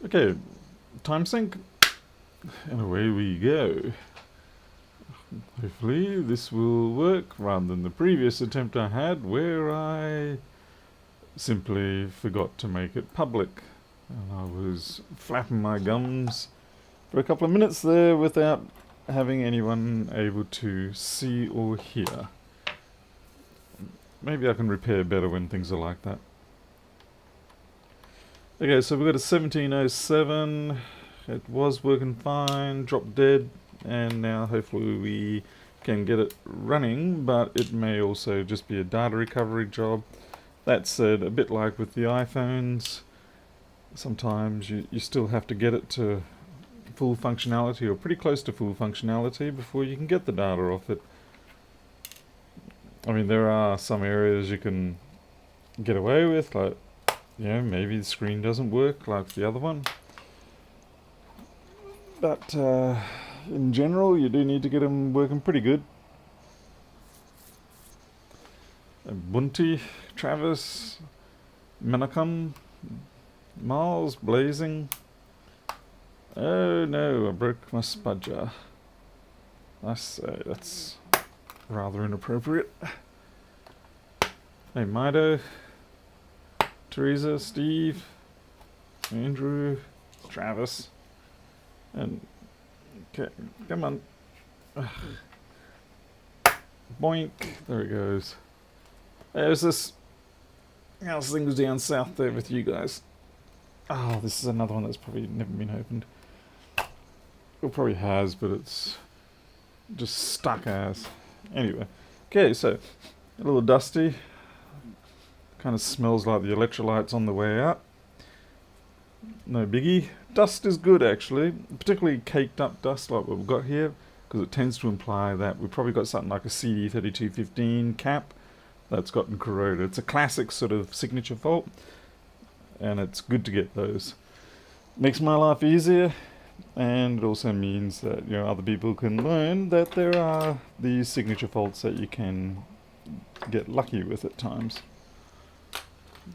Okay, time sync, and away we go. Hopefully this will work rather than the previous attempt I had where I simply forgot to make it public. And I was flapping my gums for a couple of minutes there without having anyone able to see or hear. Maybe I can repair better when things are like that. Okay, so we've got a 1707. It was working fine, dropped dead, and now hopefully we can get it running, but it may also just be a data recovery job. That said, a bit like with the iPhones, sometimes you still have to get it to full functionality or pretty close to full functionality before you can get the data off it. I mean, there are some areas you can get away with, like, maybe the screen doesn't work like the other one. But in general, you do need to get them working pretty good. Bunty, Travis, Menachem, Miles, Blazing. Oh no, I broke my spudger. I say, that's rather inappropriate. Hey, Mido, Teresa, Steve, Andrew, Travis, and okay, come on. Boink, there it goes. There's this. How's things down south there with you guys? Oh, this is another one that's probably never been opened. It probably has, but it's just stuck as. Anyway, okay, so a little dusty. Kind of smells like the electrolytes on the way out. No biggie. Dust is good actually, particularly caked up dust like what we've got here, because it tends to imply that we've probably got something like a CD3215 cap that's gotten corroded. It's a classic sort of signature fault, and it's good to get those. Makes my life easier, and it also means that other people can learn that there are these signature faults that you can get lucky with at times.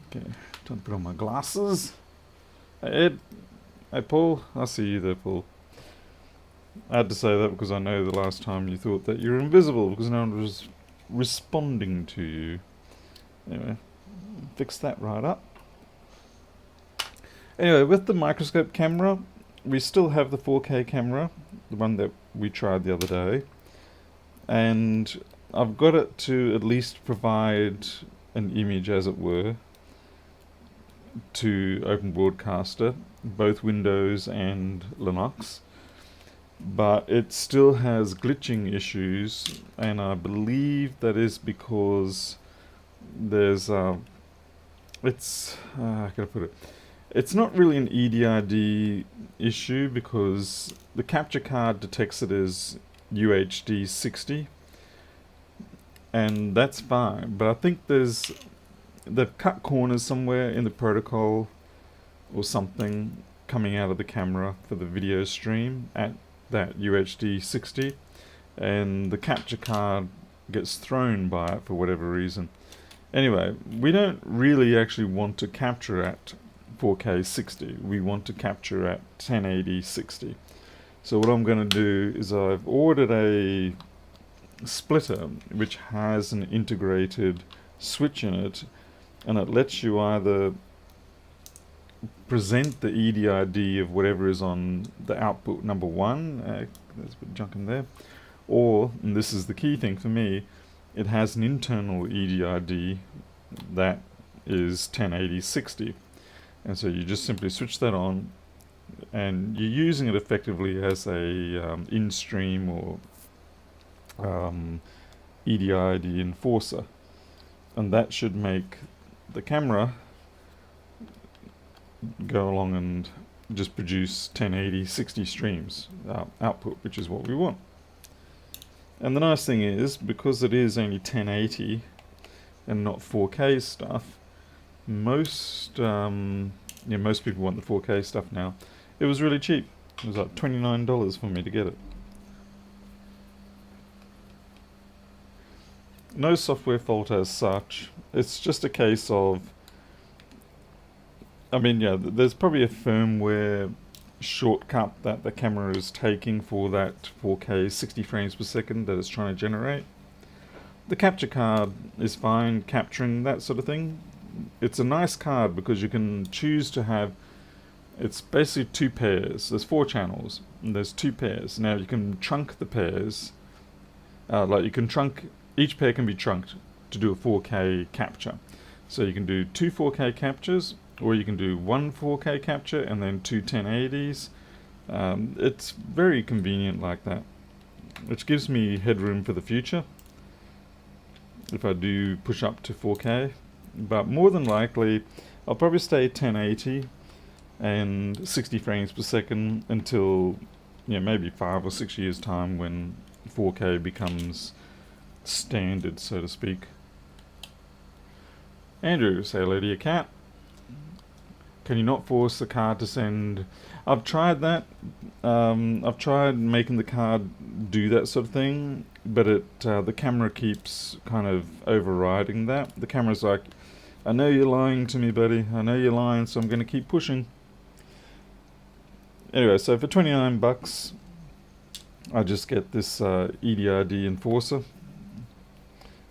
Okay, time to put on my glasses. Hey Ed, hey Paul, I see you there, Paul. I had to say that because I know the last time you thought that you're invisible because no one was responding to you. Anyway, fix that right up. Anyway, with the microscope camera, we still have the 4K camera, the one that we tried the other day, and I've got it to at least provide an image, as it were, to Open Broadcaster, both Windows and Linux, but it still has glitching issues, and I believe that is because there's how can I put it? It's not really an EDID issue because the capture card detects it as UHD 60, and that's fine. But I think they've cut corners somewhere in the protocol or something coming out of the camera for the video stream at that UHD 60, and the capture card gets thrown by it for whatever reason. Anyway, we don't really actually want to capture at 4K 60. We want to capture at 1080 60. So what I'm going to do is I've ordered a splitter which has an integrated switch in it, and it lets you either present the EDID of whatever is on the output number 1, there's a bit of junk in there, or, and this is the key thing for me, it has an internal EDID that is 1080 60. And so you just simply switch that on, and you're using it effectively as a in-stream or EDID enforcer, and that should make the camera go along and just produce 1080 60 streams output, which is what we want. And the nice thing is, because it is only 1080 and not 4K stuff, most people want the 4K stuff now. It was really cheap. It was like $29 for me to get it. No software fault as such. It's just a case of I mean, yeah, there's probably a firmware shortcut that the camera is taking for that 4K 60 frames per second that it's trying to generate. The capture card is fine capturing that sort of thing. It's a nice card because you can choose to have, it's basically two pairs. There's 4 channels and there's 2 pairs. Now you can trunk the pairs, like you can trunk, each pair can be trunked to do a 4K capture. So you can do 2 4K captures, or you can do 1 4K capture and then 2 1080s. It's very convenient like that, which gives me headroom for the future if I do push up to 4K. But more than likely, I'll probably stay 1080 and 60 frames per second until, maybe 5 or 6 years time when 4K becomes standard, so to speak. Andrew, say hello to your cat. Can you not force the card to send? I've tried that. I've tried making the card do that sort of thing, but the camera keeps kind of overriding that. The camera's like, I know you're lying to me, buddy. I know you're lying, so I'm going to keep pushing. Anyway, so for 29 bucks, I just get this EDID enforcer,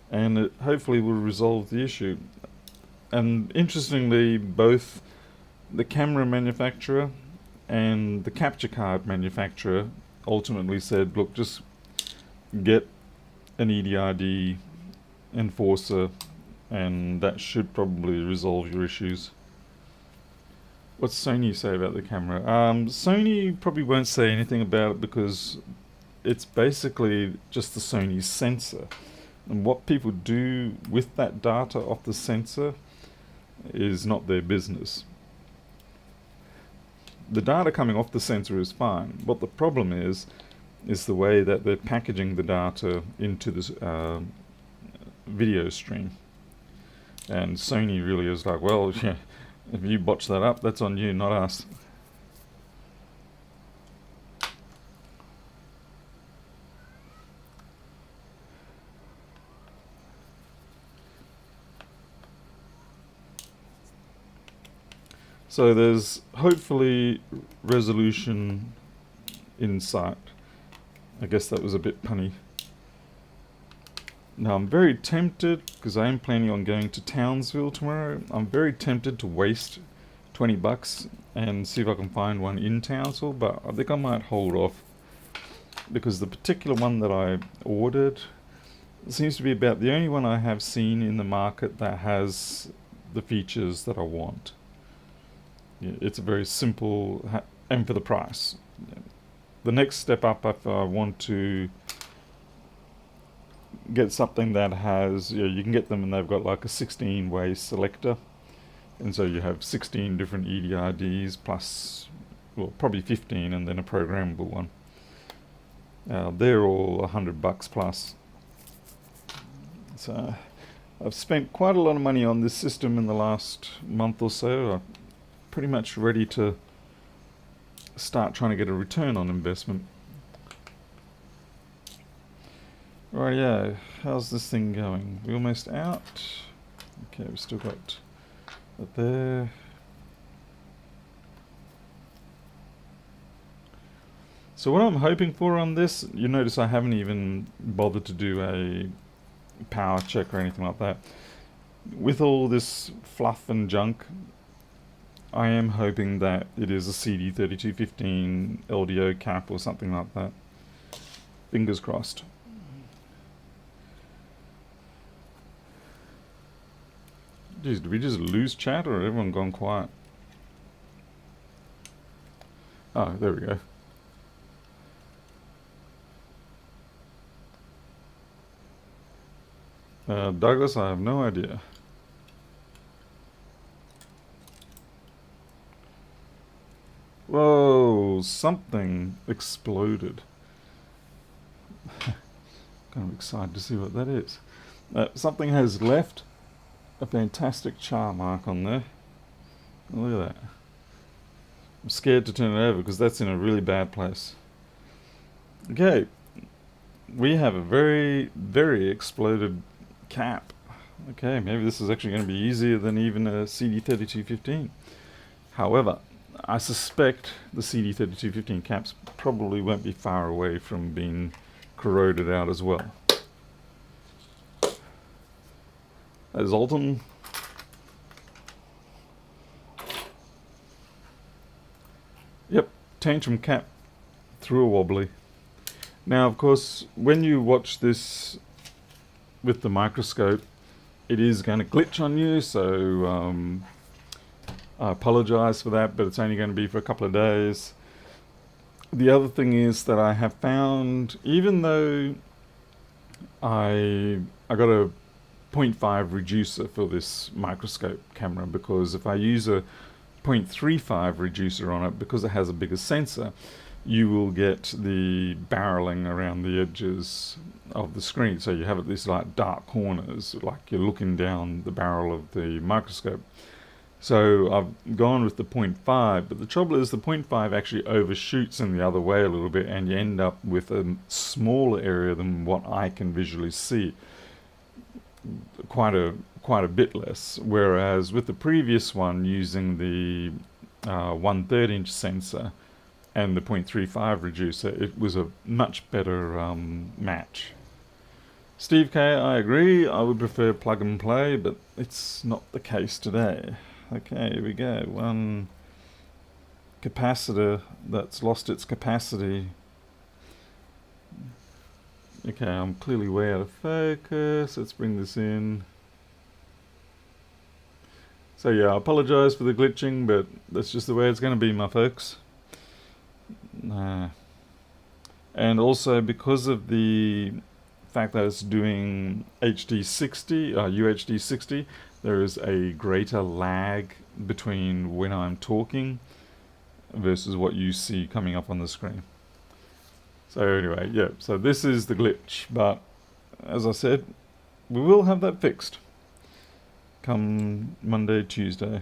and it hopefully will resolve the issue. And interestingly, both the camera manufacturer and the capture card manufacturer ultimately said, look, just get an EDID enforcer and that should probably resolve your issues. What's Sony say about the camera? Sony probably won't say anything about it because it's basically just the Sony sensor. And what people do with that data off the sensor is not their business. The data coming off the sensor is fine. What the problem is the way that they're packaging the data into this video stream. And Sony really is like, well, yeah, if you botch that up, that's on you, not us. So there's hopefully resolution in sight. I guess that was a bit punny. Now I'm very tempted, because I am planning on going to Townsville tomorrow, I'm very tempted to waste 20 bucks and see if I can find one in Townsville, but I think I might hold off because the particular one that I ordered seems to be about the only one I have seen in the market that has the features that I want. It's a very simple, and for the price. The next step up, if I want to get something that has, you can get them and they've got like a 16-way selector. And so you have 16 different EDIDs plus, well, probably 15 and then a programmable one. They're all 100 bucks plus. So I've spent quite a lot of money on this system in the last month or so. I'm pretty much ready to start trying to get a return on investment. Right, yeah, how's this thing going? We almost out? Okay, we've still got that there. So what I'm hoping for on this, you notice I haven't even bothered to do a power check or anything like that. With all this fluff and junk, I am hoping that it is a CD3215 LDO cap or something like that. Fingers crossed. Jeez, did we just lose chat or everyone gone quiet? Oh, there we go. Douglas, I have no idea. Whoa, something exploded. Kind of excited to see what that is. Something has left a fantastic char mark on there. Look at that. I'm scared to turn it over because that's in a really bad place. Okay, we have a very, very exploded cap. Okay, maybe this is actually going to be easier than even a CD3215. However, I suspect the CD3215 caps probably won't be far away from being corroded out as well. There's Alton. Yep, tantrum cap through a wobbly. Now, of course, when you watch this with the microscope, it is going to glitch on you, so I apologize for that, but it's only going to be for a couple of days. The other thing is that I have found, even though I got a 0.5 reducer for this microscope camera, because if I use a 0.35 reducer on it, because it has a bigger sensor, you will get the barreling around the edges of the screen. So you have these like dark corners, like you're looking down the barrel of the microscope. So I've gone with the 0.5, but the trouble is the 0.5 actually overshoots in the other way a little bit, and you end up with a smaller area than what I can visually see. Quite a bit less. Whereas with the previous one, using the 1/3 inch sensor and the 0.35 reducer, it was a much better match. Steve K, I agree. I would prefer plug and play, but it's not the case today. Okay, here we go. One capacitor that's lost its capacity. Okay, I'm clearly way out of focus. Let's bring this in. So yeah, I apologize for the glitching, but that's just the way it's going to be, my folks. And also, because of the fact that it's doing HD60, UHD60, there is a greater lag between when I'm talking versus what you see coming up on the screen. So anyway, yeah, so this is the glitch, but as I said, we will have that fixed come Monday, Tuesday.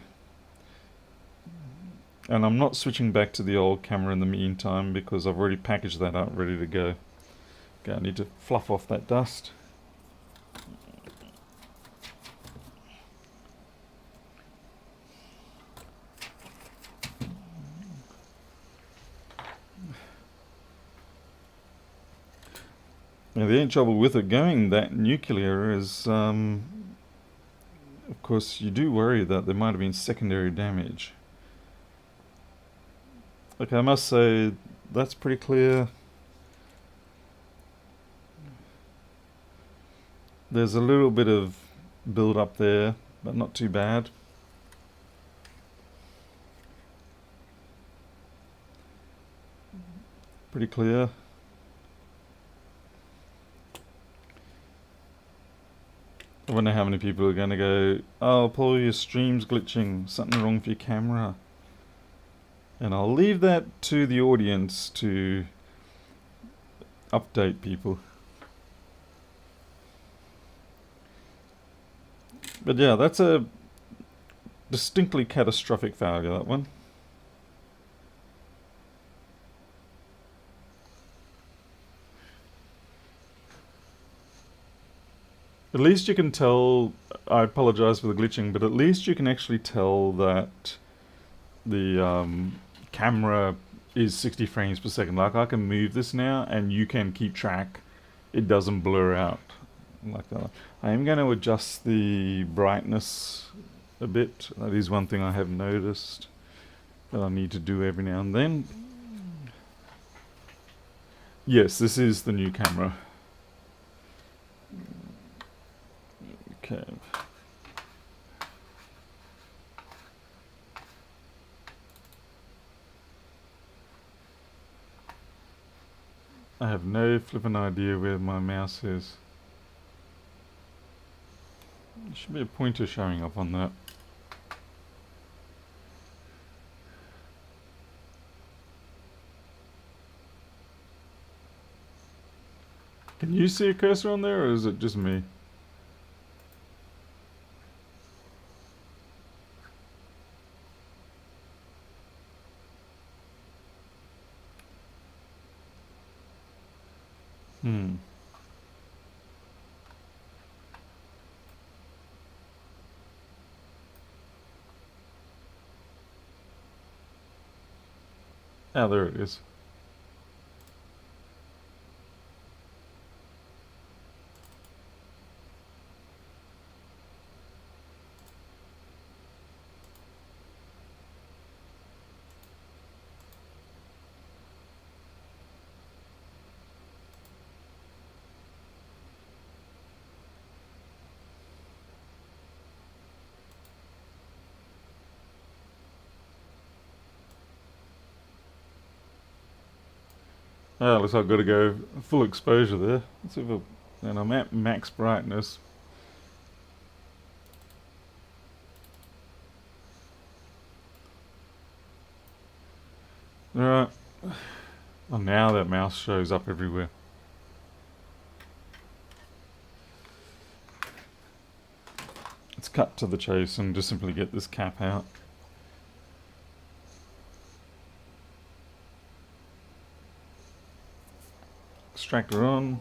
And I'm not switching back to the old camera in the meantime because I've already packaged that up, ready to go. Okay, I need to fluff off that dust. Now the only trouble with it going that nuclear is, of course, you do worry that there might have been secondary damage. Okay, I must say that's pretty clear. There's a little bit of build up there, but not too bad. Pretty clear. I wonder how many people are going to go, oh, Paul, your stream's glitching, something wrong with your camera. And I'll leave that to the audience to update people. But yeah, that's a distinctly catastrophic failure, that one. At least you can tell, I apologize for the glitching, but at least you can actually tell that the camera is 60 frames per second. Like I can move this now and you can keep track. It doesn't blur out like that. I am going to adjust the brightness a bit. That is one thing I have noticed that I need to do every now and then. Yes, this is the new camera. Okay. I have no flippin' idea where my mouse is. There should be a pointer showing up on that. Can you see a cursor on there, or is it just me? Oh, there it is. Oh, looks like I've got to go full exposure there. Let's see if and I'm at max brightness. Alright. Oh, now that mouse shows up everywhere. Let's cut to the chase and just simply get this cap out. Extractor on.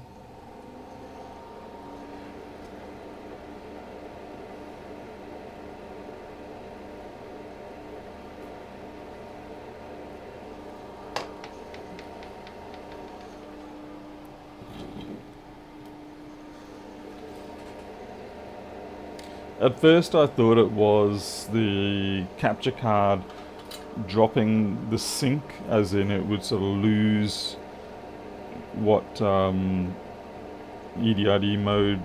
At first I thought it was the capture card dropping the sync, as in it would sort of lose what EDID mode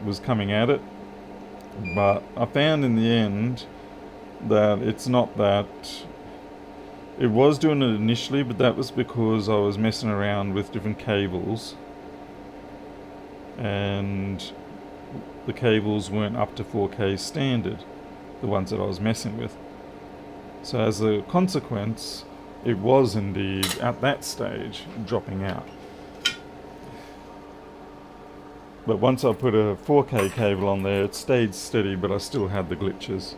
was coming at it. But I found in the end that it's not that. It was doing it initially, but that was because I was messing around with different cables. And the cables weren't up to 4K standard, the ones that I was messing with. So as a consequence, it was indeed, at that stage, dropping out. But once I put a 4K cable on there, it stayed steady, but I still had the glitches.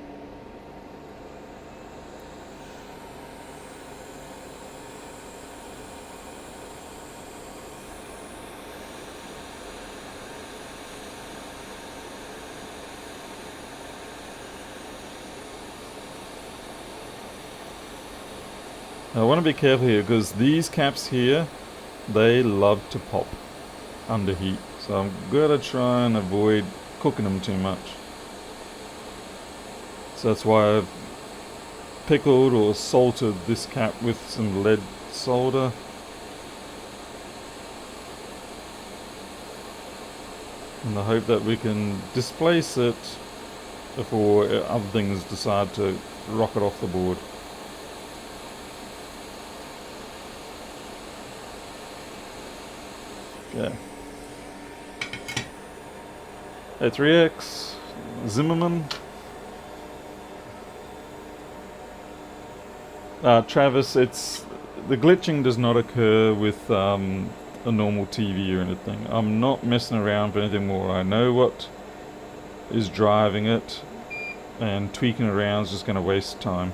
I want to be careful here because these caps here, they love to pop under heat. So I'm going to try and avoid cooking them too much. So that's why I've pickled or salted this cap with some lead solder. In the hope that we can displace it before other things decide to rocket off the board. Yeah. A3X, Zimmerman. Travis, the glitching does not occur with a normal TV or anything. I'm not messing around with anything more. I know what is driving it, and tweaking around is just going to waste time.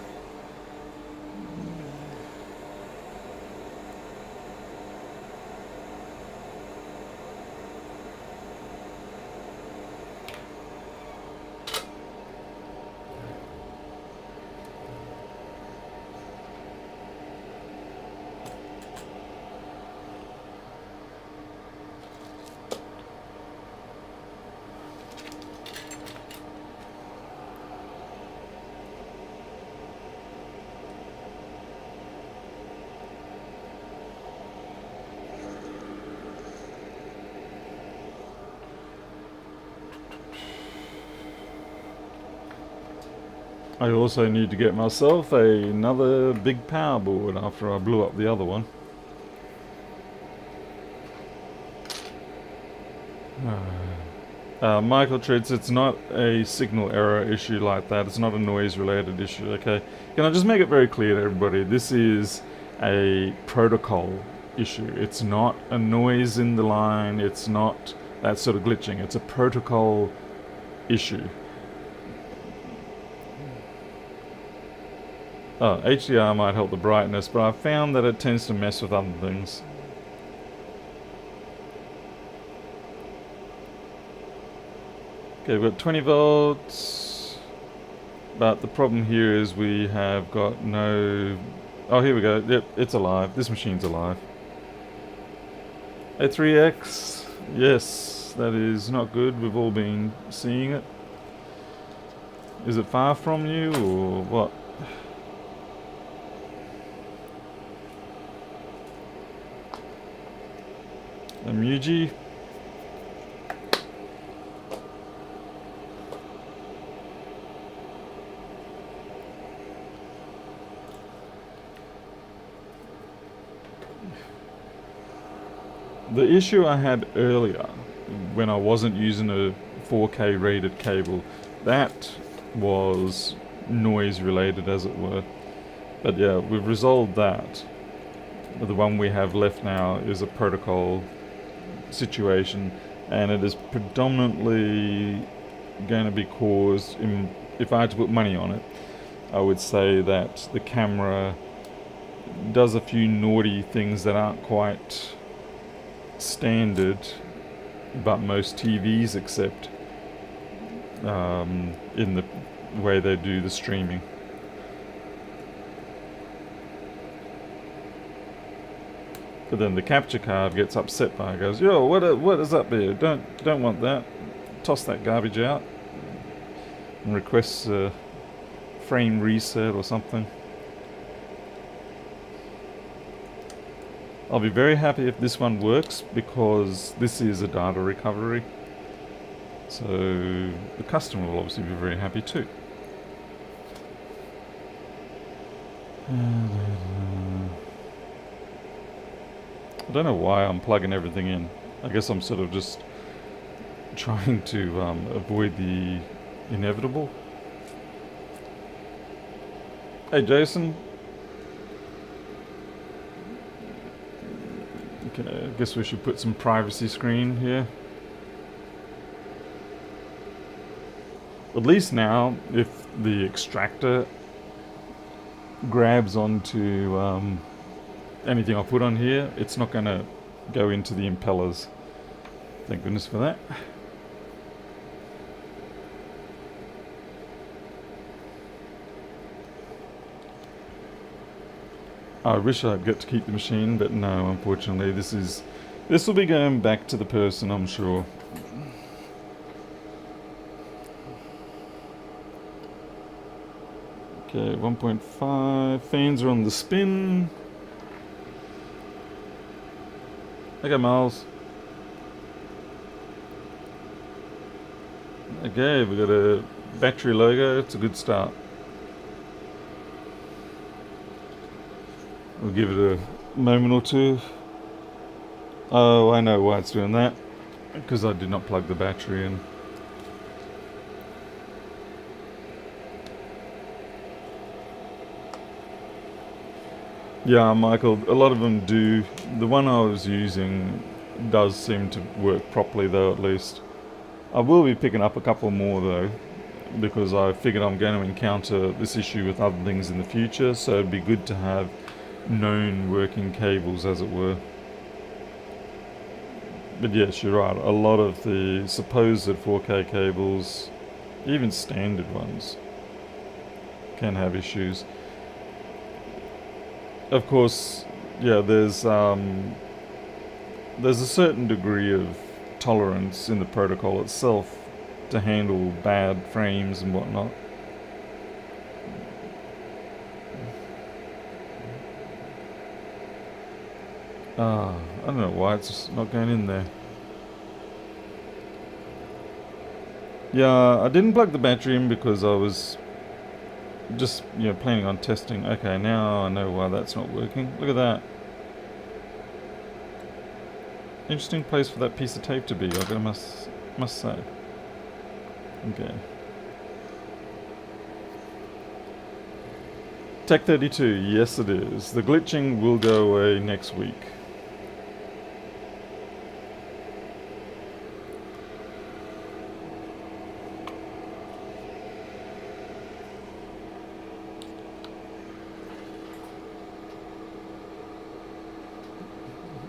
I also need to get myself another big power board after I blew up the other one. Michael treats it's not a signal error issue like that. It's not a noise related issue, okay? Can I just make it very clear to everybody, this is a protocol issue. It's not a noise in the line, it's not that sort of glitching. It's a protocol issue. HDR might help the brightness, but I've found that it tends to mess with other things. Okay, we've got 20 volts, but the problem here is we have got no Oh, here we go. Yep, it's alive. This machine's alive. A3X. Yes, that is not good. We've all been seeing it. Is it far from you or what? Amuji. The issue I had earlier when I wasn't using a 4K rated cable, that was noise related, as it were. But yeah, we've resolved that. The one we have left now is a protocol situation, and it is predominantly going to be caused if I had to put money on it, I would say that the camera does a few naughty things that aren't quite standard, but most TVs accept in the way they do the streaming. But then the capture card gets upset by it, goes, "Yo, what is up there? Don't want that. Toss that garbage out." And requests a frame reset or something. I'll be very happy if this one works, because this is a data recovery. So the customer will obviously be very happy too. I don't know why I'm plugging everything in. I guess I'm sort of just trying to avoid the inevitable. Hey Jason. Okay, I guess we should put some privacy screen here. At least now, if the extractor grabs onto anything I put on here, it's not going to go into the impellers. Thank goodness for that. I wish I'd get to keep the machine, but no, unfortunately, this will be going back to the person, I'm sure. Okay, 1.5. Fans are on the spin. Okay, Miles. Okay, we got a battery logo. It's a good start. We'll give it a moment or two. Oh, I know why it's doing that. Because I did not plug the battery in. Yeah, Michael, a lot of them do. The one I was using does seem to work properly, though, at least. I will be picking up a couple more, though, because I figured I'm going to encounter this issue with other things in the future, so it'd be good to have known working cables, as it were. But yes, you're right, a lot of the supposed 4K cables, even standard ones, can have issues. Of course, yeah, there's a certain degree of tolerance in the protocol itself to handle bad frames and whatnot. I don't know why it's just not going in there. Yeah, I didn't plug the battery in because I was just, planning on testing. Okay, now I know why that's not working. Look at that. Interesting place for that piece of tape to be, I must say. Okay. Tech 32, yes it is. The glitching will go away next week.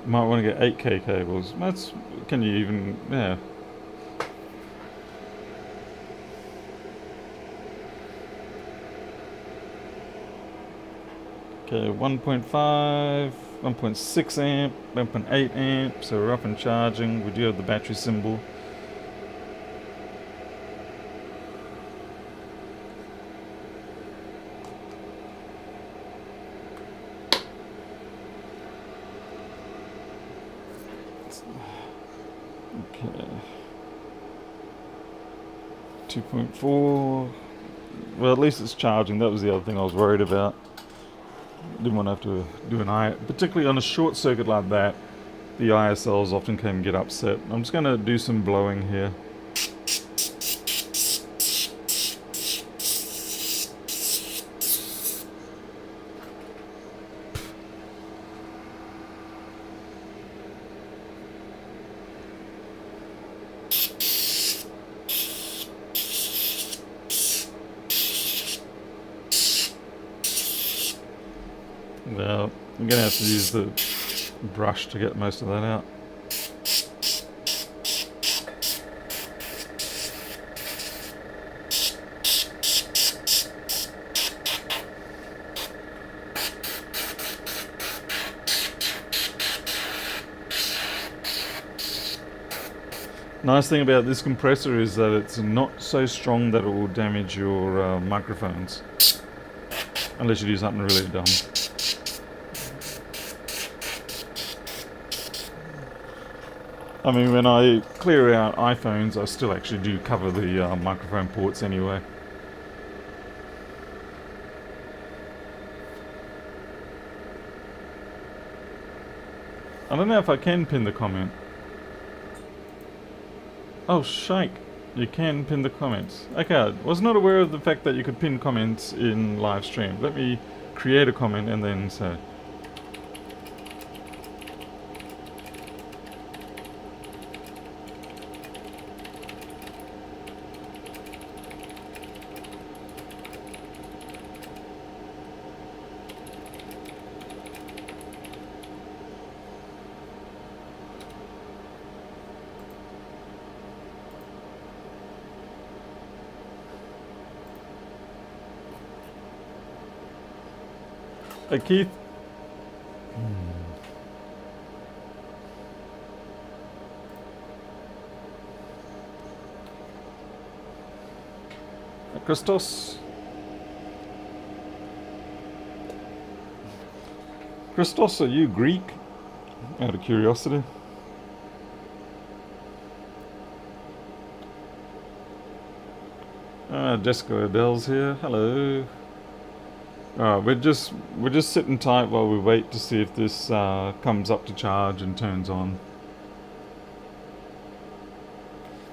Might want to get 8K cables. Can you even, yeah. Okay, 1.5, 1.6 amp, 1.8 amp, so we're up and charging. We do have the battery symbol. Okay. 2.4. Well, at least it's charging. That was the other thing I was worried about. Didn't want to have to do an eye, particularly on a short circuit like that. The ISLs often can get upset. I'm just going to do some blowing here. Well, I'm going to have to use the brush to get most of that out. Nice thing about this compressor is that it's not so strong that it will damage your microphones. Unless you do something really dumb. I mean, when I clear out iPhones, I still actually do cover the microphone ports anyway. I don't know if I can pin the comment. Oh, shite. You can pin the comments. Okay, I was not aware of the fact that you could pin comments in live stream. Let me create a comment and then say. Hey, Keith. Christos. Christos, are you Greek? Out of curiosity. Jessica Adele's here. Hello. We're just sitting tight while we wait to see if this comes up to charge and turns on.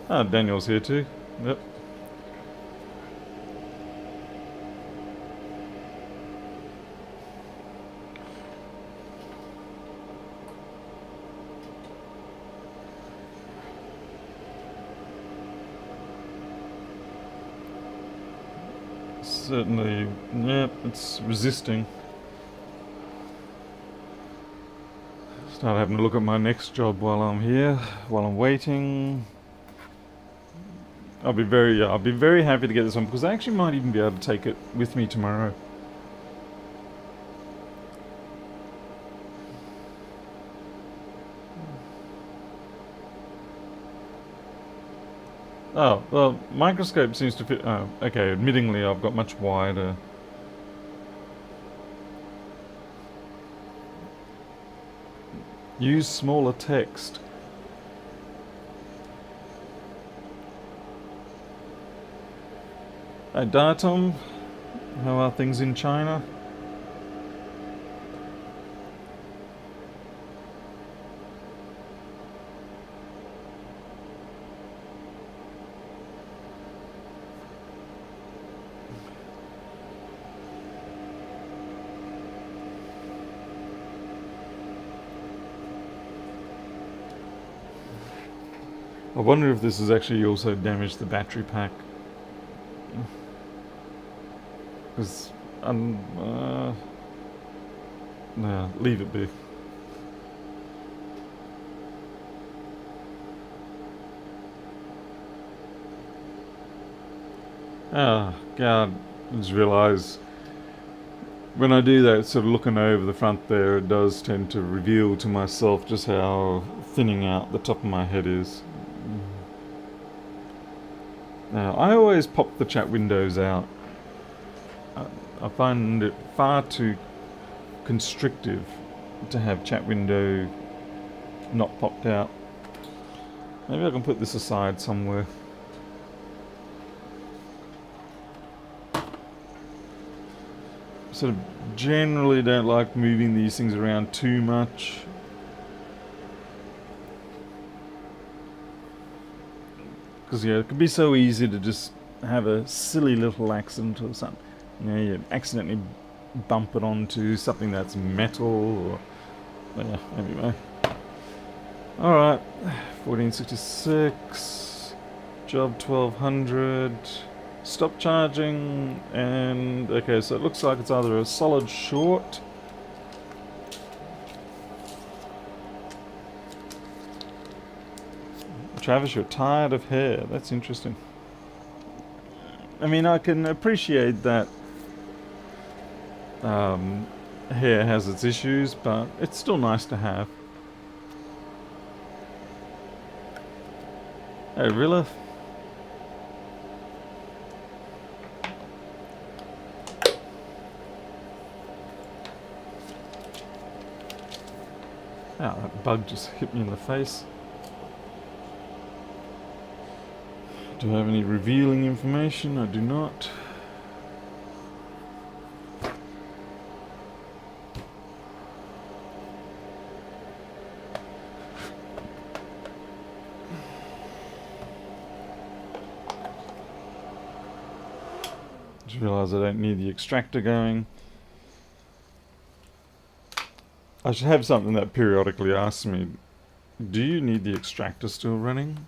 Daniel's here too. Yep. Certainly, yep, it's resisting. Start having a look at my next job while I'm here, while I'm waiting. I'll be very happy to get this one because I actually might even be able to take it with me tomorrow. Oh, well, microscope seems to fit. Oh, okay, admittingly, I've got much wider. Use smaller text. Hey, Diatom, how are things in China? I wonder if this has actually also damaged the battery pack. Because, no, leave it be. Oh, God, I just realised when I do that, sort of looking over the front there, it does tend to reveal to myself just how thinning out the top of my head is. Now, I always pop the chat windows out. I find it far too constrictive to have chat window not popped out. Maybe I can put this aside somewhere. Sort of generally don't like moving these things around too much. Because yeah, it can be so easy to just have a silly little accident or something. You know, you accidentally bump it onto something that's metal or... yeah, anyway. Alright, 1466, job 1200, stop charging, and okay, so it looks like it's either a solid short Travis, you're tired of hair. That's interesting. I mean, I can appreciate that hair has its issues, but it's still nice to have. Hey, really? Ah, that bug just hit me in the face. Do I have any revealing information? I do not. Just realise I don't need the extractor going. I should have something that periodically asks me, do you need the extractor still running?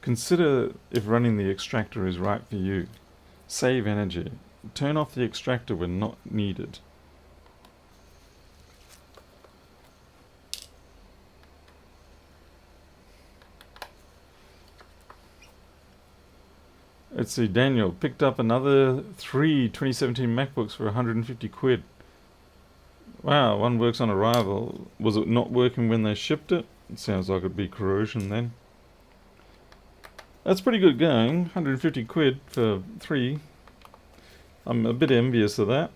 Consider if running the extractor is right for you. Save energy. Turn off the extractor when not needed. Let's see, Daniel picked up another 3 2017 MacBooks for 150 quid. Wow, one works on arrival. Was it not working when they shipped it? It sounds like it'd be corrosion then. That's pretty good going, 150 quid for 3. I'm a bit envious of that.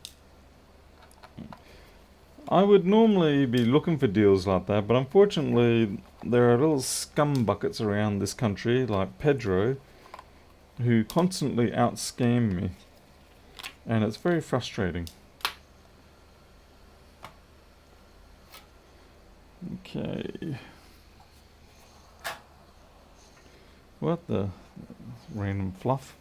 I would normally be looking for deals like that, but unfortunately there are little scum buckets around this country, like Pedro, who constantly out-scam me. And it's very frustrating. Okay. What the random fluff?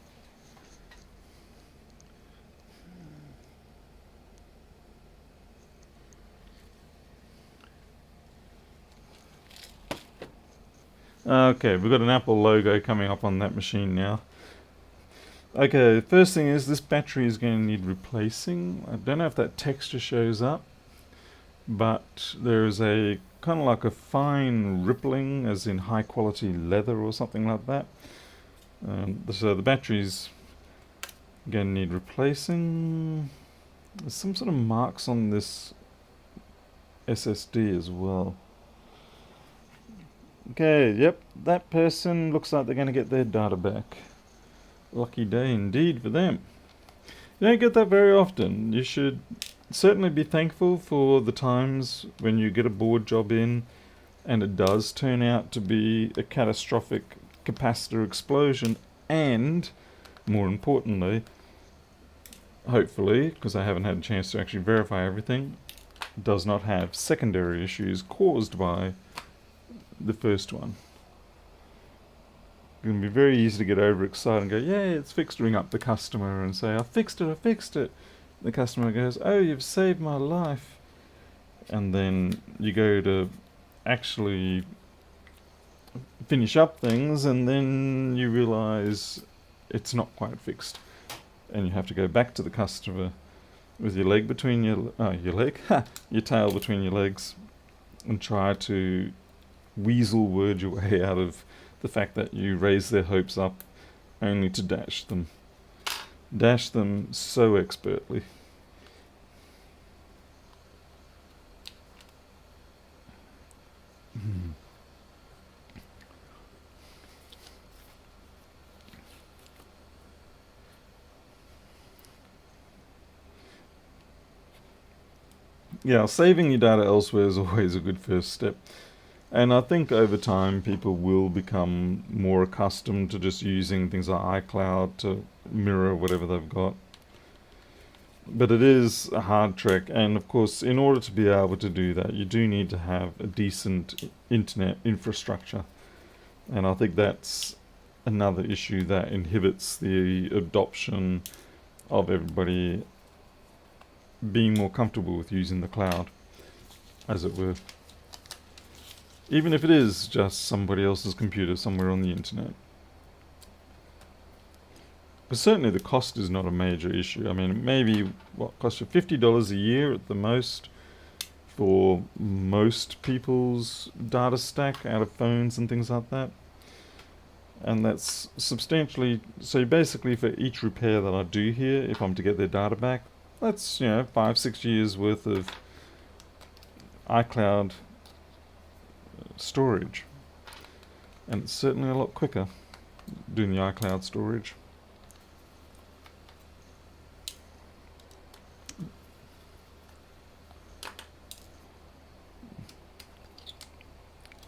Okay, we've got an Apple logo coming up on that machine now. Okay, first thing is this battery is going to need replacing. I don't know if that texture shows up, but there's a kind of like a fine rippling, as in high quality leather or something like that. So the battery's going to need replacing. There's some sort of marks on this SSD as well. Okay, yep, that person looks like they're going to get their data back. Lucky day indeed for them. You don't get that very often. You should certainly be thankful for the times when you get a board job in and it does turn out to be a catastrophic capacitor explosion, and more importantly, hopefully, because I haven't had a chance to actually verify everything, does not have secondary issues caused by the first one. It's going to be very easy to get overexcited and go, yay, it's fixed, ring up the customer and say, I fixed it, I fixed it. The customer goes, oh, you've saved my life. And then you go to actually finish up things and then you realize it's not quite fixed. And you have to go back to the customer with your leg between your tail between your legs and try to weasel word your way out of the fact that you raise their hopes up only to dash them so expertly. yeah, saving your data elsewhere is always a good first step. And I think over time people will become more accustomed to just using things like iCloud to mirror whatever they've got. But it is a hard trek, and of course, in order to be able to do that, you do need to have a decent internet infrastructure. And I think that's another issue that inhibits the adoption of everybody being more comfortable with using the cloud, as it were. Even if it is just somebody else's computer somewhere on the internet. But certainly the cost is not a major issue. I mean, maybe what costs you $50 a year at the most for most people's data stack out of phones and things like that. And that's substantially, so basically for each repair that I do here, if I'm to get their data back, that's, 5-6 years worth of iCloud storage. And it's certainly a lot quicker doing the iCloud storage.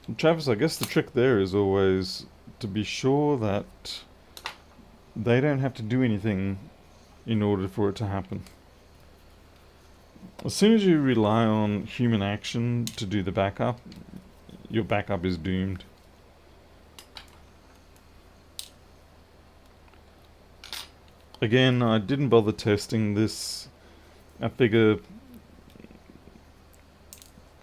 And Travis, I guess the trick there is always to be sure that they don't have to do anything in order for it to happen. As soon as you rely on human action to do the backup, your backup is doomed. Again, I didn't bother testing this. I figure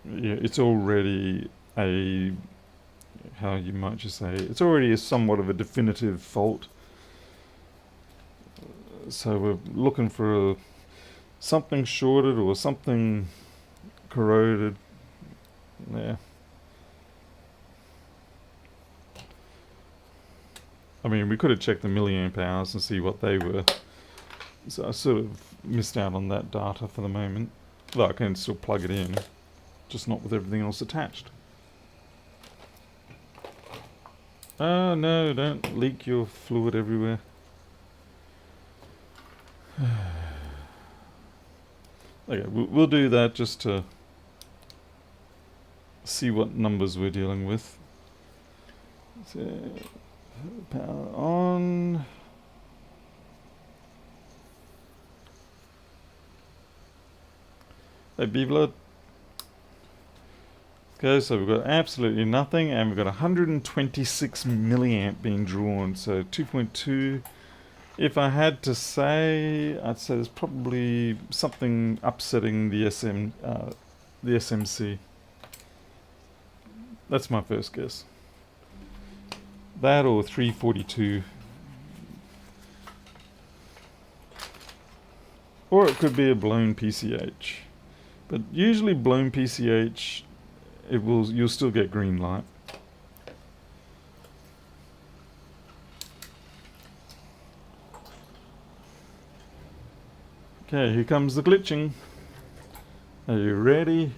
it's already how you might just say, it's already a somewhat of a definitive fault. So we're looking for something shorted or something corroded. Yeah. I mean, we could have checked the milliamp hours and see what they were. So I sort of missed out on that data for the moment. Though I can still plug it in, just not with everything else attached. Oh no, don't leak your fluid everywhere. Okay, we'll do that just to see what numbers we're dealing with. So, power on. Hey, B-Blood. Okay, so we've got absolutely nothing, and we've got 126 milliamp being drawn, so 2.2. If I had to say, I'd say there's probably something upsetting the SMC. That's my first guess. That or 342. Or it could be a blown PCH. But usually blown PCH, you'll still get green light. Okay, here comes the glitching. Are you ready?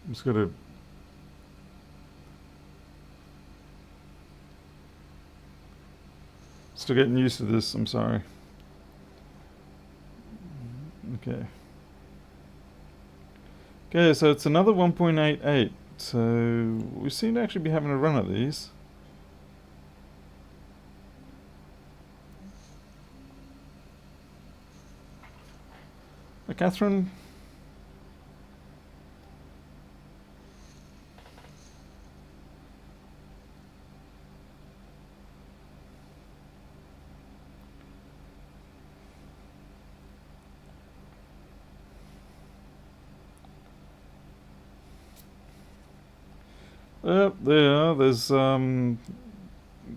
I'm just gonna still getting used to this, I'm sorry. Okay. Okay, so it's another 1.88. So we seem to actually be having a run at these. Catherine? There's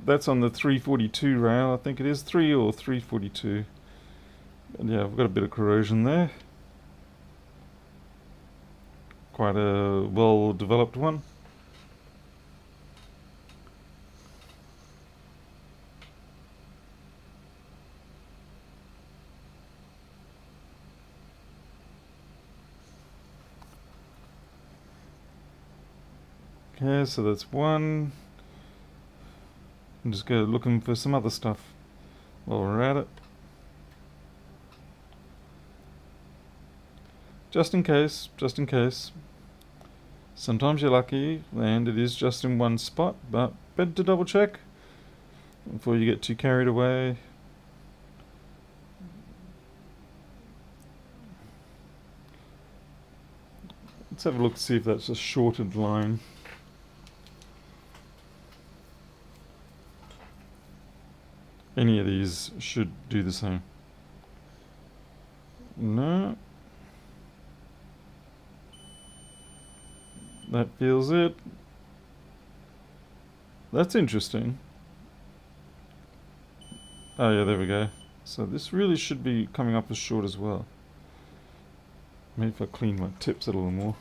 that's on the 342 rail, I think it is 3 or 342. And yeah, I've got a bit of corrosion there. Quite a well developed one. Okay, so that's one. I'm just looking for some other stuff. while we're at it. Just in case, just in case. Sometimes you're lucky and it is just in one spot, but better to double check before you get too carried away. Let's have a look to see if that's a shorted line. Any of these should do the same. No. That feels it. That's interesting. Oh yeah, there we go. So this really should be coming up as short as well. Maybe if I clean my tips a little more.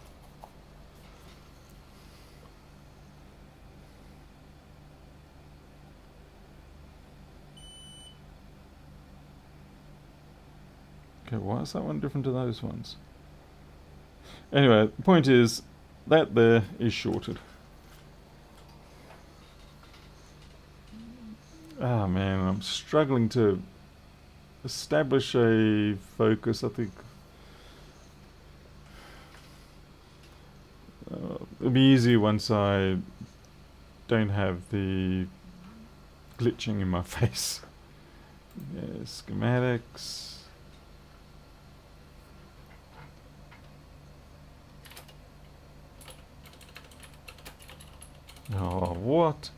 Okay, why is that one different to those ones? Anyway, the point is, that there is shorted. Ah man, I'm struggling to establish a focus. I think it'll be easier once I don't have the glitching in my face. Yeah, schematics. Oh, what?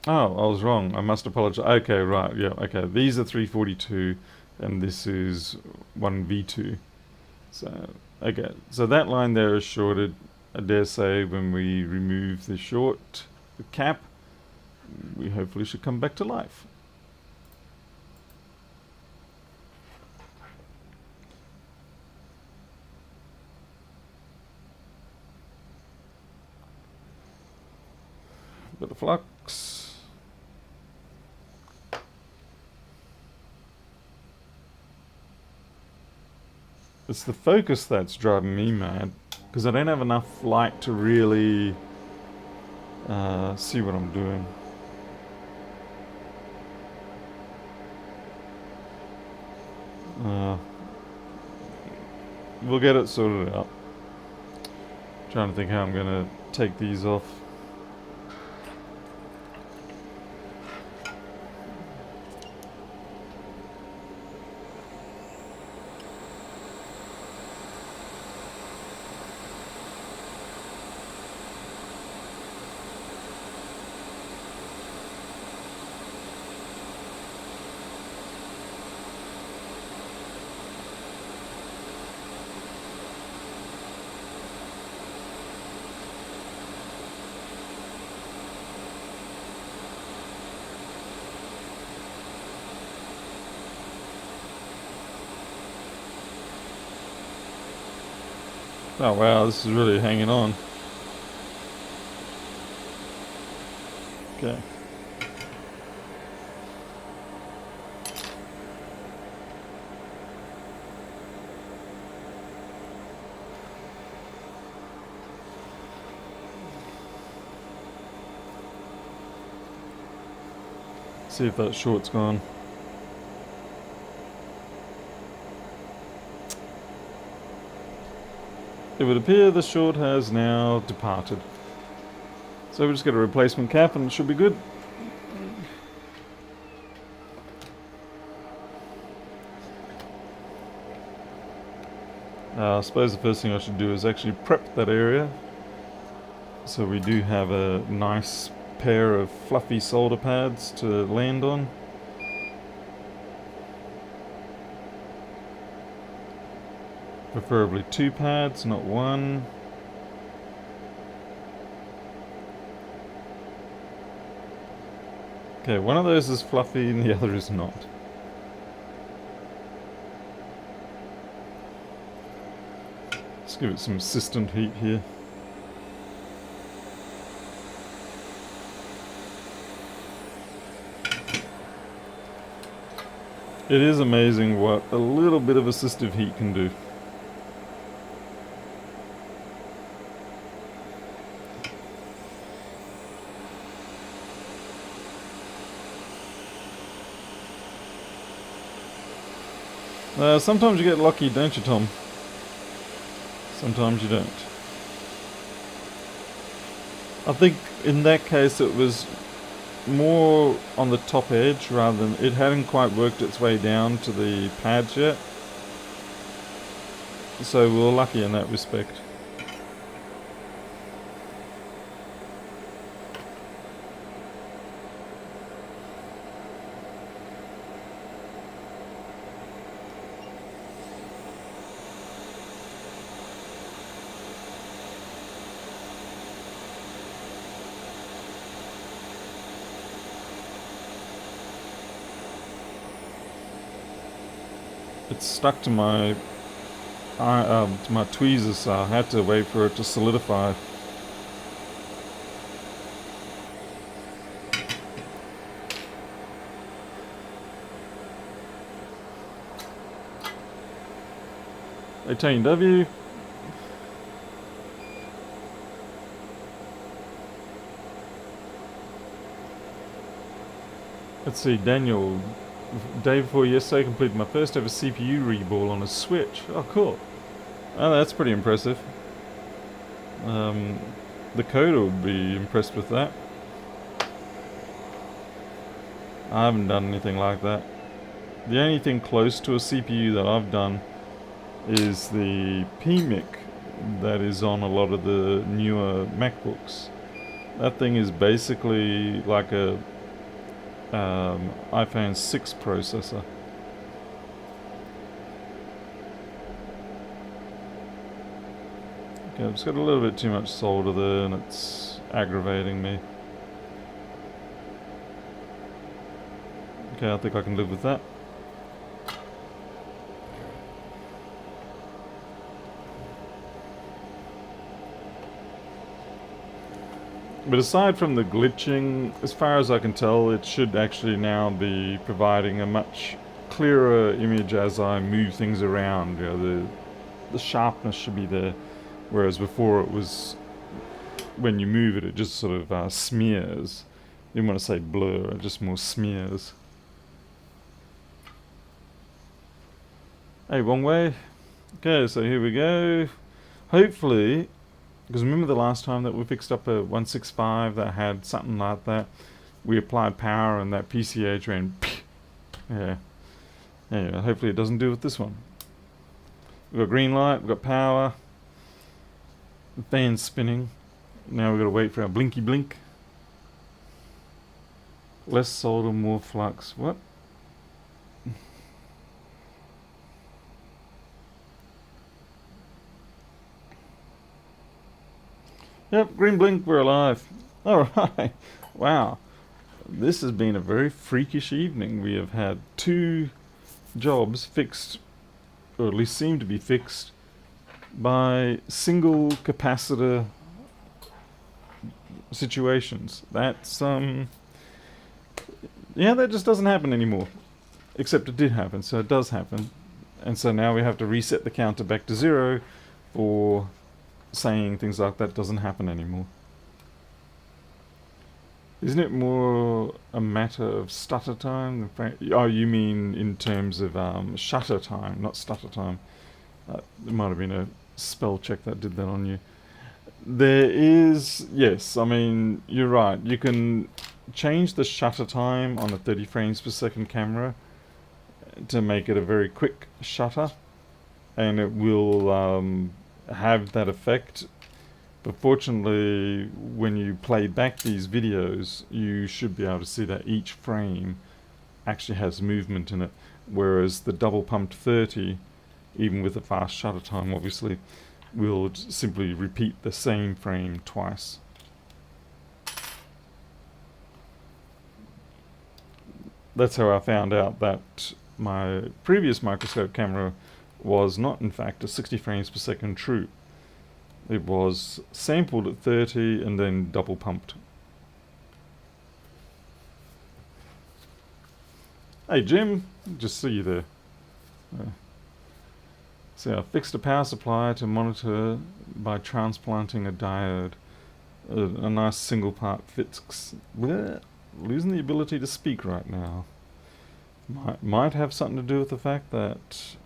Oh, I was wrong. I must apologize. Okay, right. Yeah, okay. These are 342 and this is 1v2. So, okay. So that line there is shorted. I dare say when we remove the short, the cap, we hopefully should come back to life. Bit of flux. It's the focus that's driving me mad, because I don't have enough light to really see what I'm doing. We'll get it sorted out. Trying to think how I'm gonna take these off. Oh wow, this is really hanging on. Okay. See if that short's gone. It would appear the short has now departed. So we just get a replacement cap and it should be good. I suppose the first thing I should do is actually prep that area. So we do have a nice pair of fluffy solder pads to land on. Preferably 2 pads, not 1. Okay, one of those is fluffy and the other is not. Let's give it some assistant heat here. It is amazing what a little bit of assistive heat can do. Sometimes you get lucky, don't you, Tom? Sometimes you don't. I think in that case it was more on the top edge rather than... it hadn't quite worked its way down to the pads yet. So we were lucky in that respect. It's stuck to my tweezers, so I had to wait for it to solidify. W. Let's see, Daniel. Day before yesterday, completed my first ever CPU reball on a Switch. Oh, cool. Oh, that's pretty impressive. The coder would be impressed with that. I haven't done anything like that. The only thing close to a CPU that I've done is the PMIC that is on a lot of the newer MacBooks. That thing is basically like a iPhone 6 processor. Okay, I've just got a little bit too much solder there and it's aggravating me. Okay, I think I can live with that. But aside from the glitching, as far as I can tell, it should actually now be providing a much clearer image as I move things around. You know, the sharpness should be there, whereas before it was, when you move it, it just sort of smears. I didn't want to say blur, it just more smears. Hey, wrong way. Okay, so here we go. Hopefully, because remember the last time that we fixed up a 165 that had something like that? We applied power and that PCH ran. Yeah. Anyway, hopefully it doesn't do with this one. We've got green light, we've got power. The fan's spinning. Now we've got to wait for our blinky blink. Less solder, more flux. What? Yep, green blink, we're alive. Alright. Wow. This has been a very freakish evening. We have had 2 jobs fixed, or at least seem to be fixed, by single capacitor situations. That's, yeah, that just doesn't happen anymore. Except it did happen, so it does happen. And so now we have to reset the counter back to 0 for saying things like that doesn't happen anymore. Isn't it more a matter of stutter time? Oh, you mean in terms of shutter time, not stutter time. There might have been a spell check that did that on you. There is, yes, I mean, you're right. You can change the shutter time on a 30 frames per second camera to make it a very quick shutter, and it will have that effect. But fortunately, when you play back these videos, you should be able to see that each frame actually has movement in it, whereas the double pumped 30, even with a fast shutter time obviously, will simply repeat the same frame twice. That's how I found out that my previous microscope camera was not in fact a 60 frames per second true. It was sampled at 30 and then double pumped. Hey Jim, just see you there. So I fixed a power supply to monitor by transplanting a diode. A nice single part fix. Bleh, losing the ability to speak right now. Might have something to do with the fact that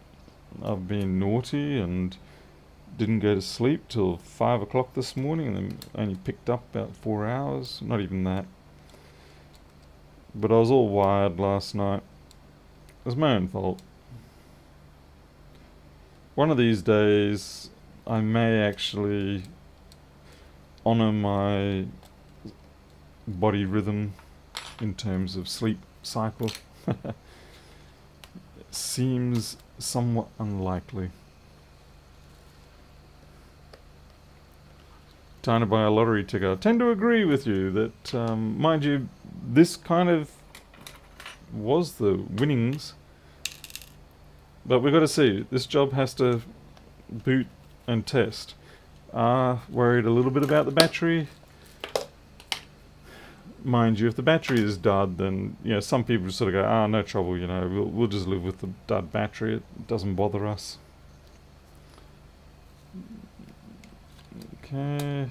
I've been naughty and didn't go to sleep till 5 o'clock this morning and then only picked up about 4 hours. Not even that. But I was all wired last night. It was my own fault. One of these days, I may actually honor my body rhythm in terms of sleep cycle. It seems somewhat unlikely. Time to buy a lottery ticket. I tend to agree with you that, mind you, this kind of was the winnings. But we've got to see. This job has to boot and test. Worried a little bit about the battery. Mind you, if the battery is dud, then some people sort of go, no trouble, we'll just live with the dud battery. It doesn't bother us. Okay.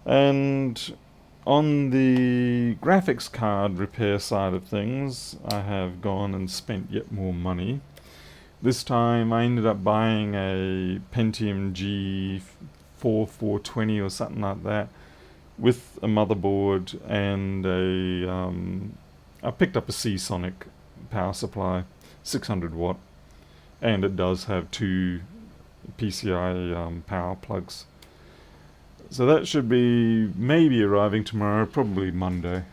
And on the graphics card repair side of things, I have gone and spent yet more money. This time I ended up buying a Pentium G4 or something like that, with a motherboard and I picked up a Seasonic power supply, 600 watt, and it does have 2 PCI power plugs. So that should be maybe arriving tomorrow, probably Monday.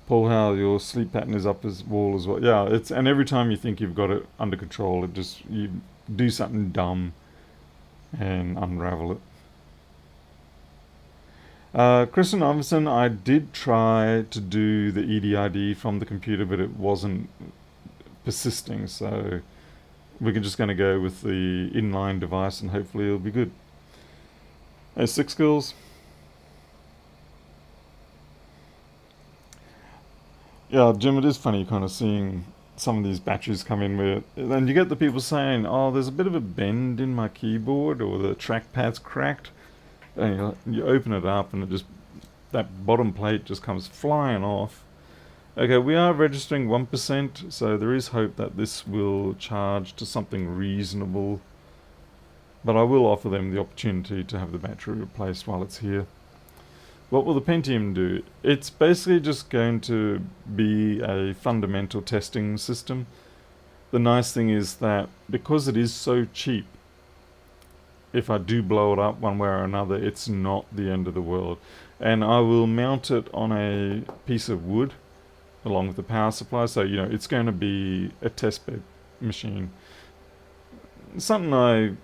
Paul, how your sleep pattern is up as wall as well. Yeah, and every time you think you've got it under control, you do something dumb and unravel it. Kristen Iverson, I did try to do the EDID from the computer, but it wasn't persisting, so we're just going to go with the inline device and hopefully it'll be good. Hey, 6 Skills. Yeah, Jim, it is funny kind of seeing some of these batteries come in where, and you get the people saying, oh, there's a bit of a bend in my keyboard or the trackpad's cracked. And you open it up and that bottom plate just comes flying off. Okay, we are registering 1%, so there is hope that this will charge to something reasonable. But I will offer them the opportunity to have the battery replaced while it's here. What will the Pentium do? It's basically just going to be a fundamental testing system. The nice thing is that because it is so cheap, if I do blow it up one way or another, it's not the end of the world. And I will mount it on a piece of wood along with the power supply, so it's going to be a testbed machine. Something I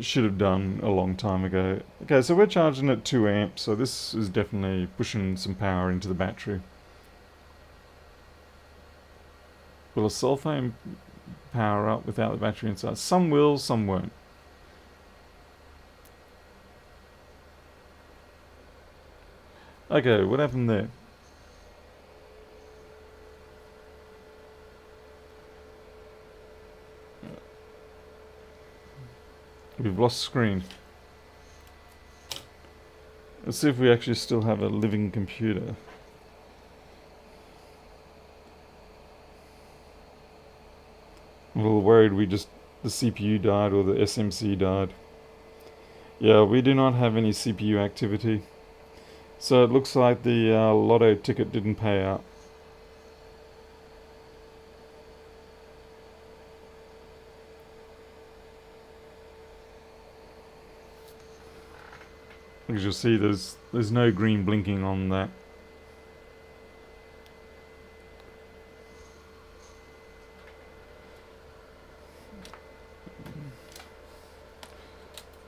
should have done a long time ago. Okay, so we're charging at 2 amps, so this is definitely pushing some power into the battery. Will a cell phone power up without the battery inside? Some will, some won't. Okay, what happened there? We've lost screen. Let's see if we actually still have a living computer. I'm a little worried the CPU died or the SMC died. Yeah, we do not have any CPU activity. So it looks like the lotto ticket didn't pay out. As you'll see, there's no green blinking on that.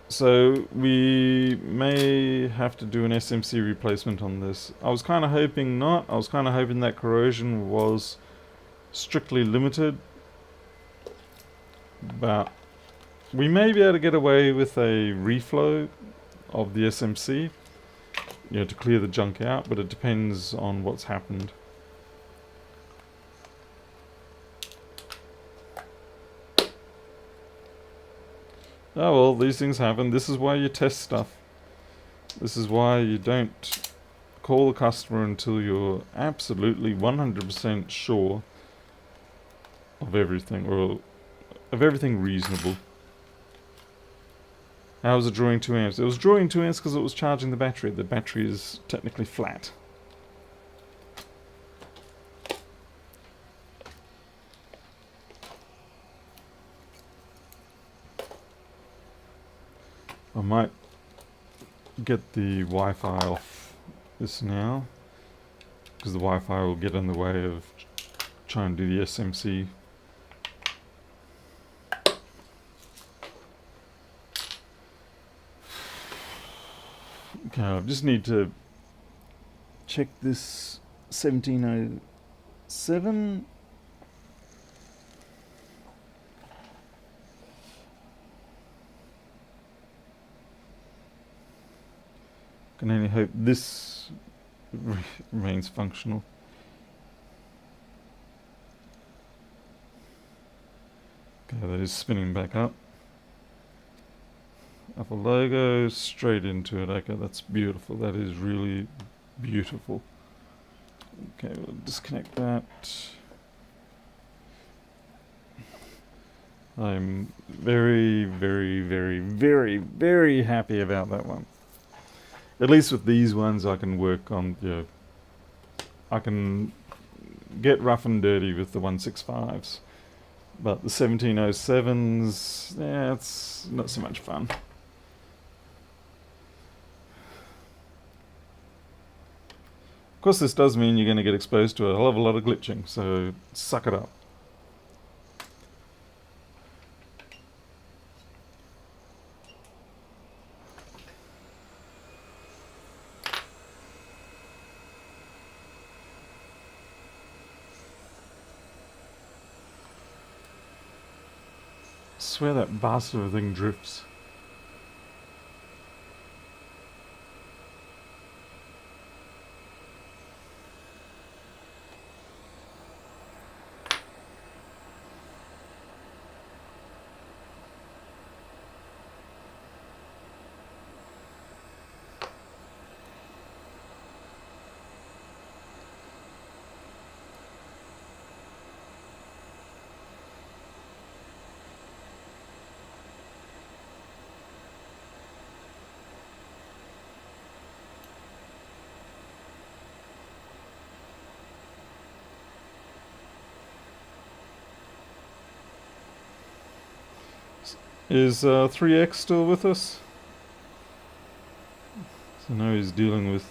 So we may have to do an SMC replacement on this. I was kind of hoping not. I was kind of hoping that corrosion was strictly limited. But we may be able to get away with a reflow of the SMC. to clear the junk out, but it depends on what's happened. Oh well, these things happen. This is why you test stuff. This is why you don't call the customer until you're absolutely 100% sure of everything, or of everything reasonable. How was it drawing 2 amps? It was drawing 2 amps because it was charging the battery. The battery is technically flat. I might get the Wi-Fi off this now, because the Wi-Fi will get in the way of trying to do the SMC. Okay, I just need to check this 1707. Can only hope this remains functional. Okay, that is spinning back up. Upper logo, straight into it. Okay, that's beautiful. That is really beautiful. Okay, we'll disconnect that. I'm very, very, very, very, very happy about that one. At least with these ones I can work on, I can get rough and dirty with the 165s. But the 1707s, yeah, it's not so much fun. Of course, this does mean you're going to get exposed to a hell of a lot of glitching, so suck it up. I swear that bastard of a thing drifts. Is 3X still with us? So now he's dealing with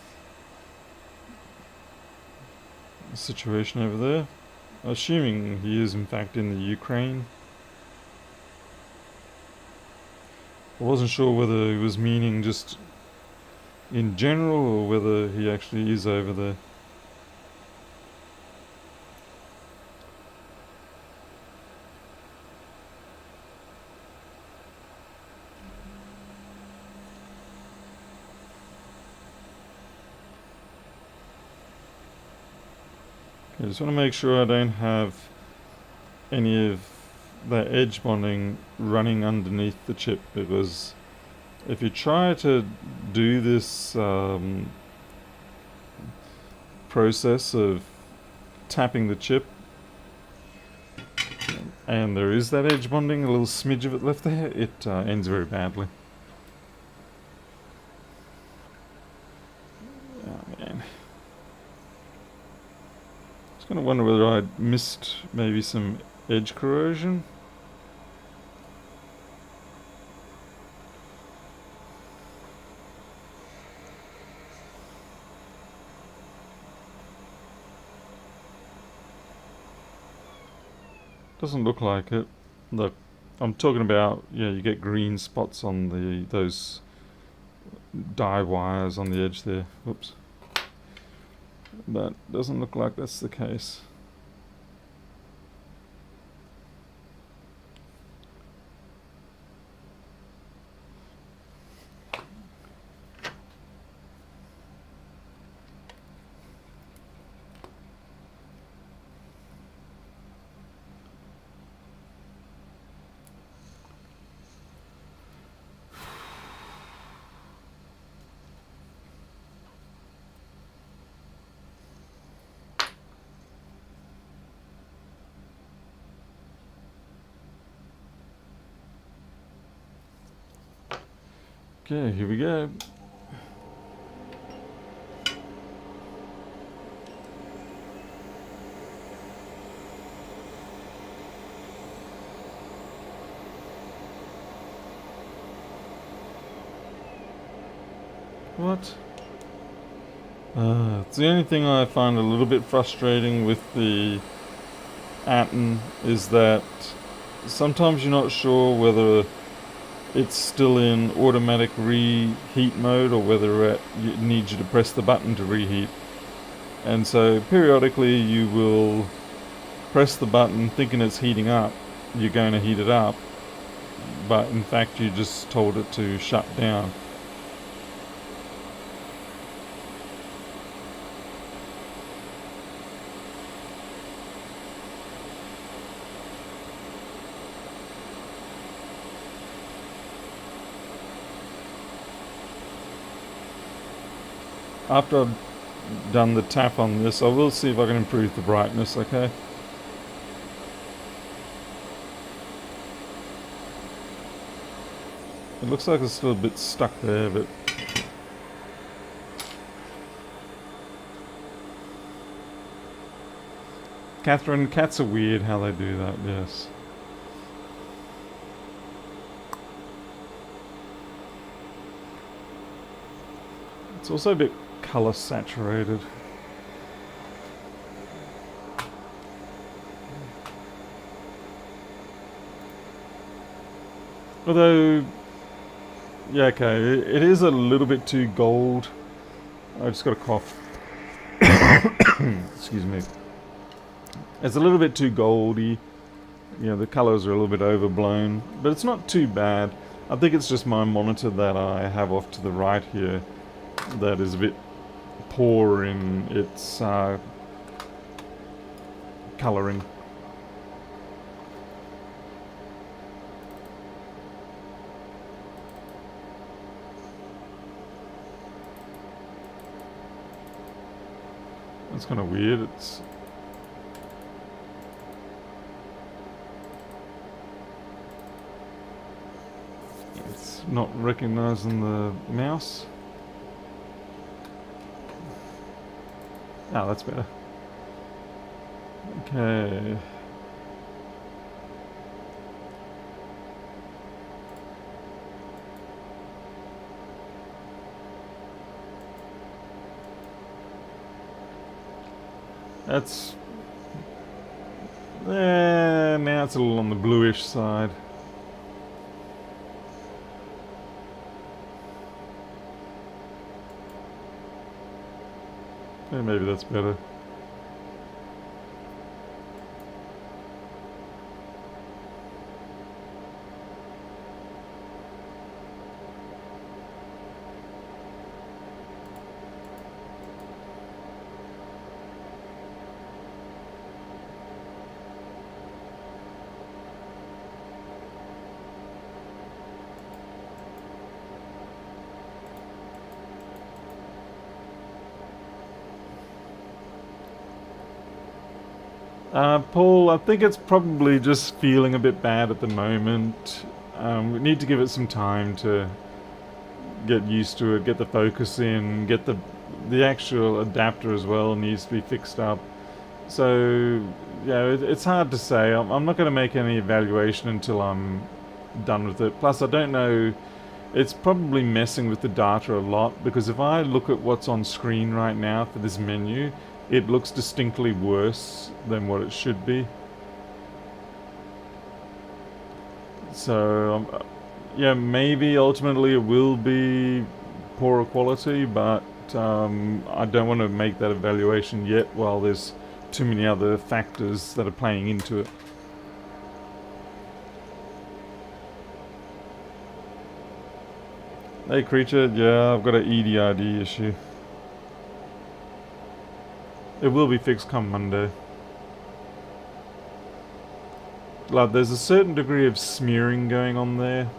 the situation over there. Assuming he is in fact in the Ukraine. I wasn't sure whether he was meaning just in general or whether he actually is over there. I just want to make sure I don't have any of that edge bonding running underneath the chip, because if you try to do this process of tapping the chip and there is that edge bonding, a little smidge of it left there, it ends very badly. Oh man. I was going to wonder whether I'd missed maybe some edge corrosion. Doesn't look like it. Look, I'm talking about, you get green spots on those die wires on the edge there. Whoops. But doesn't look like that's the case. Okay, here we go. What? It's the only thing I find a little bit frustrating with the Atom is that sometimes you're not sure whether it's still in automatic reheat mode or whether it needs you to press the button to reheat. And so periodically you will press the button thinking it's heating up, you're going to heat it up, but in fact you just told it to shut down. After I've done the tap on this, I will see if I can improve the brightness, okay? It looks like it's still a bit stuck there, but... Catherine, cats are weird how they do that, yes. It's also a bit colour saturated. Although, yeah, okay, it is a little bit too gold. I just got a cough. Excuse me. It's a little bit too goldy. You know, the colours are a little bit overblown, but it's not too bad. I think it's just my monitor that I have off to the right here that is a bit poor in its colouring. That's kind of weird. It's not recognising the mouse. Oh, that's better. Okay. That's... now it's a little on the bluish side. Yeah, maybe that's better. Paul, I think it's probably just feeling a bit bad at the moment. We need to give it some time to get used to it, get the focus in, get the actual adapter as well needs to be fixed up. So, yeah, it's hard to say. I'm not going to make any evaluation until I'm done with it. Plus, I don't know, it's probably messing with the data a lot, because if I look at what's on screen right now for this menu, it looks distinctly worse than what it should be. So, yeah, maybe ultimately it will be poorer quality, but I don't want to make that evaluation yet while there's too many other factors that are playing into it. Hey creature, yeah, I've got an EDID issue. It will be fixed come Monday. Like, there's a certain degree of smearing going on there.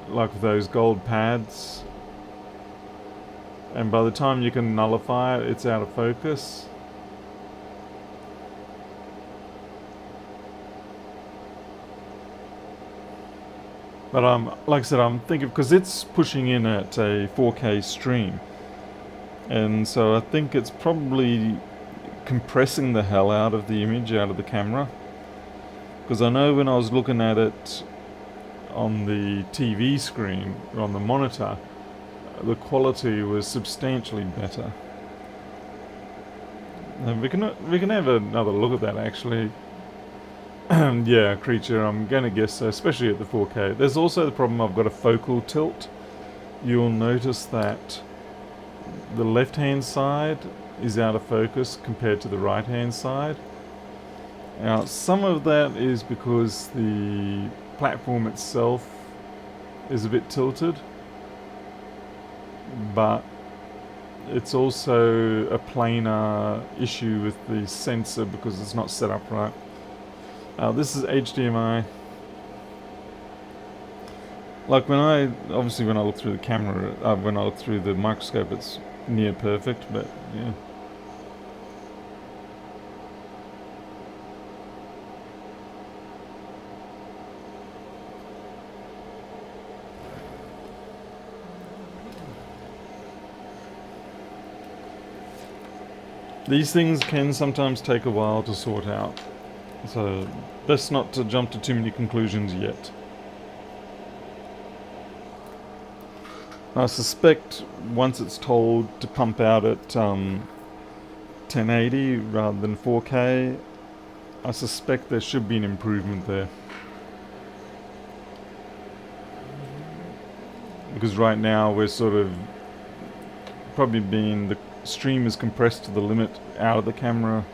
Like with those gold pads. And by the time you can nullify it, it's out of focus. But like I said, I'm thinking because it's pushing in at a 4K stream, and so I think it's probably compressing the hell out of the image out of the camera. Because I know when I was looking at it on the TV screen, or on the monitor, the quality was substantially better. And we can have another look at that actually. Yeah, creature, I'm gonna guess so, especially at the 4K. There's also the problem I've got a focal tilt. You'll notice that the left hand side is out of focus compared to the right hand side. Now some of that is because the platform itself is a bit tilted, but it's also a planar issue with the sensor because it's not set up right. This is HDMI. Like when I look through the camera, when I look through the microscope, it's near perfect, but yeah. These things can sometimes take a while to sort out, so best not to jump to too many conclusions yet. I suspect once it's told to pump out at 1080 rather than 4K, I suspect there should be an improvement there. Because right now we're sort of probably being, the stream is compressed to the limit out of the camera,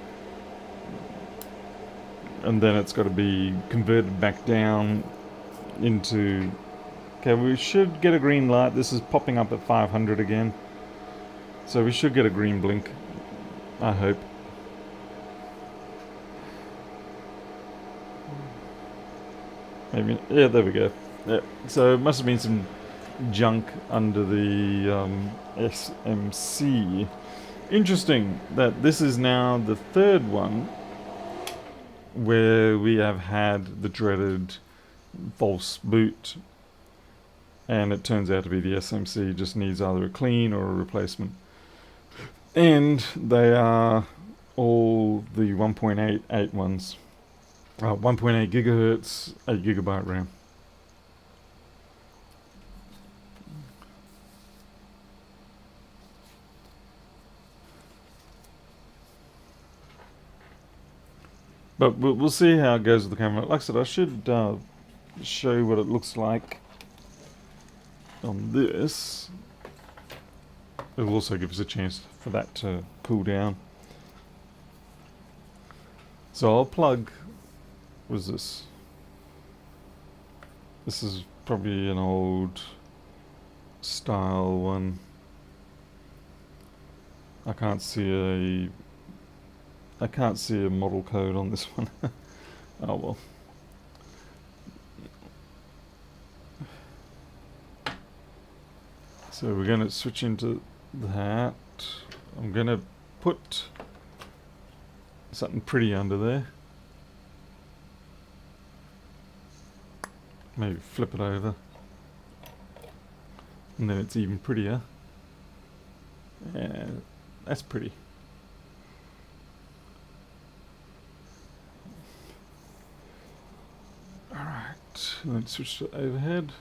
and then it's got to be converted back down into... Okay, we should get a green light. This is popping up at 500 again, so we should get a green blink, I hope. Maybe, yeah, there we go. Yeah, so it must have been some junk under the SMC. Interesting that this is now the third one where we have had the dreaded false boot, and it turns out to be the SMC just needs either a clean or a replacement. And they are all the 1.88 ones. 1.8 gigahertz, 8 gigabyte RAM. But we'll see how it goes with the camera. Like I said, I should show you what it looks like on this. It will also give us a chance for that to cool down. So I'll plug... What is this? This is probably an old style one. I can't see a model code on this one. Oh well. So we're going to switch into that. I'm going to put something pretty under there. Maybe flip it over. And then it's even prettier. Yeah, that's pretty. Alright, let's switch to overhead.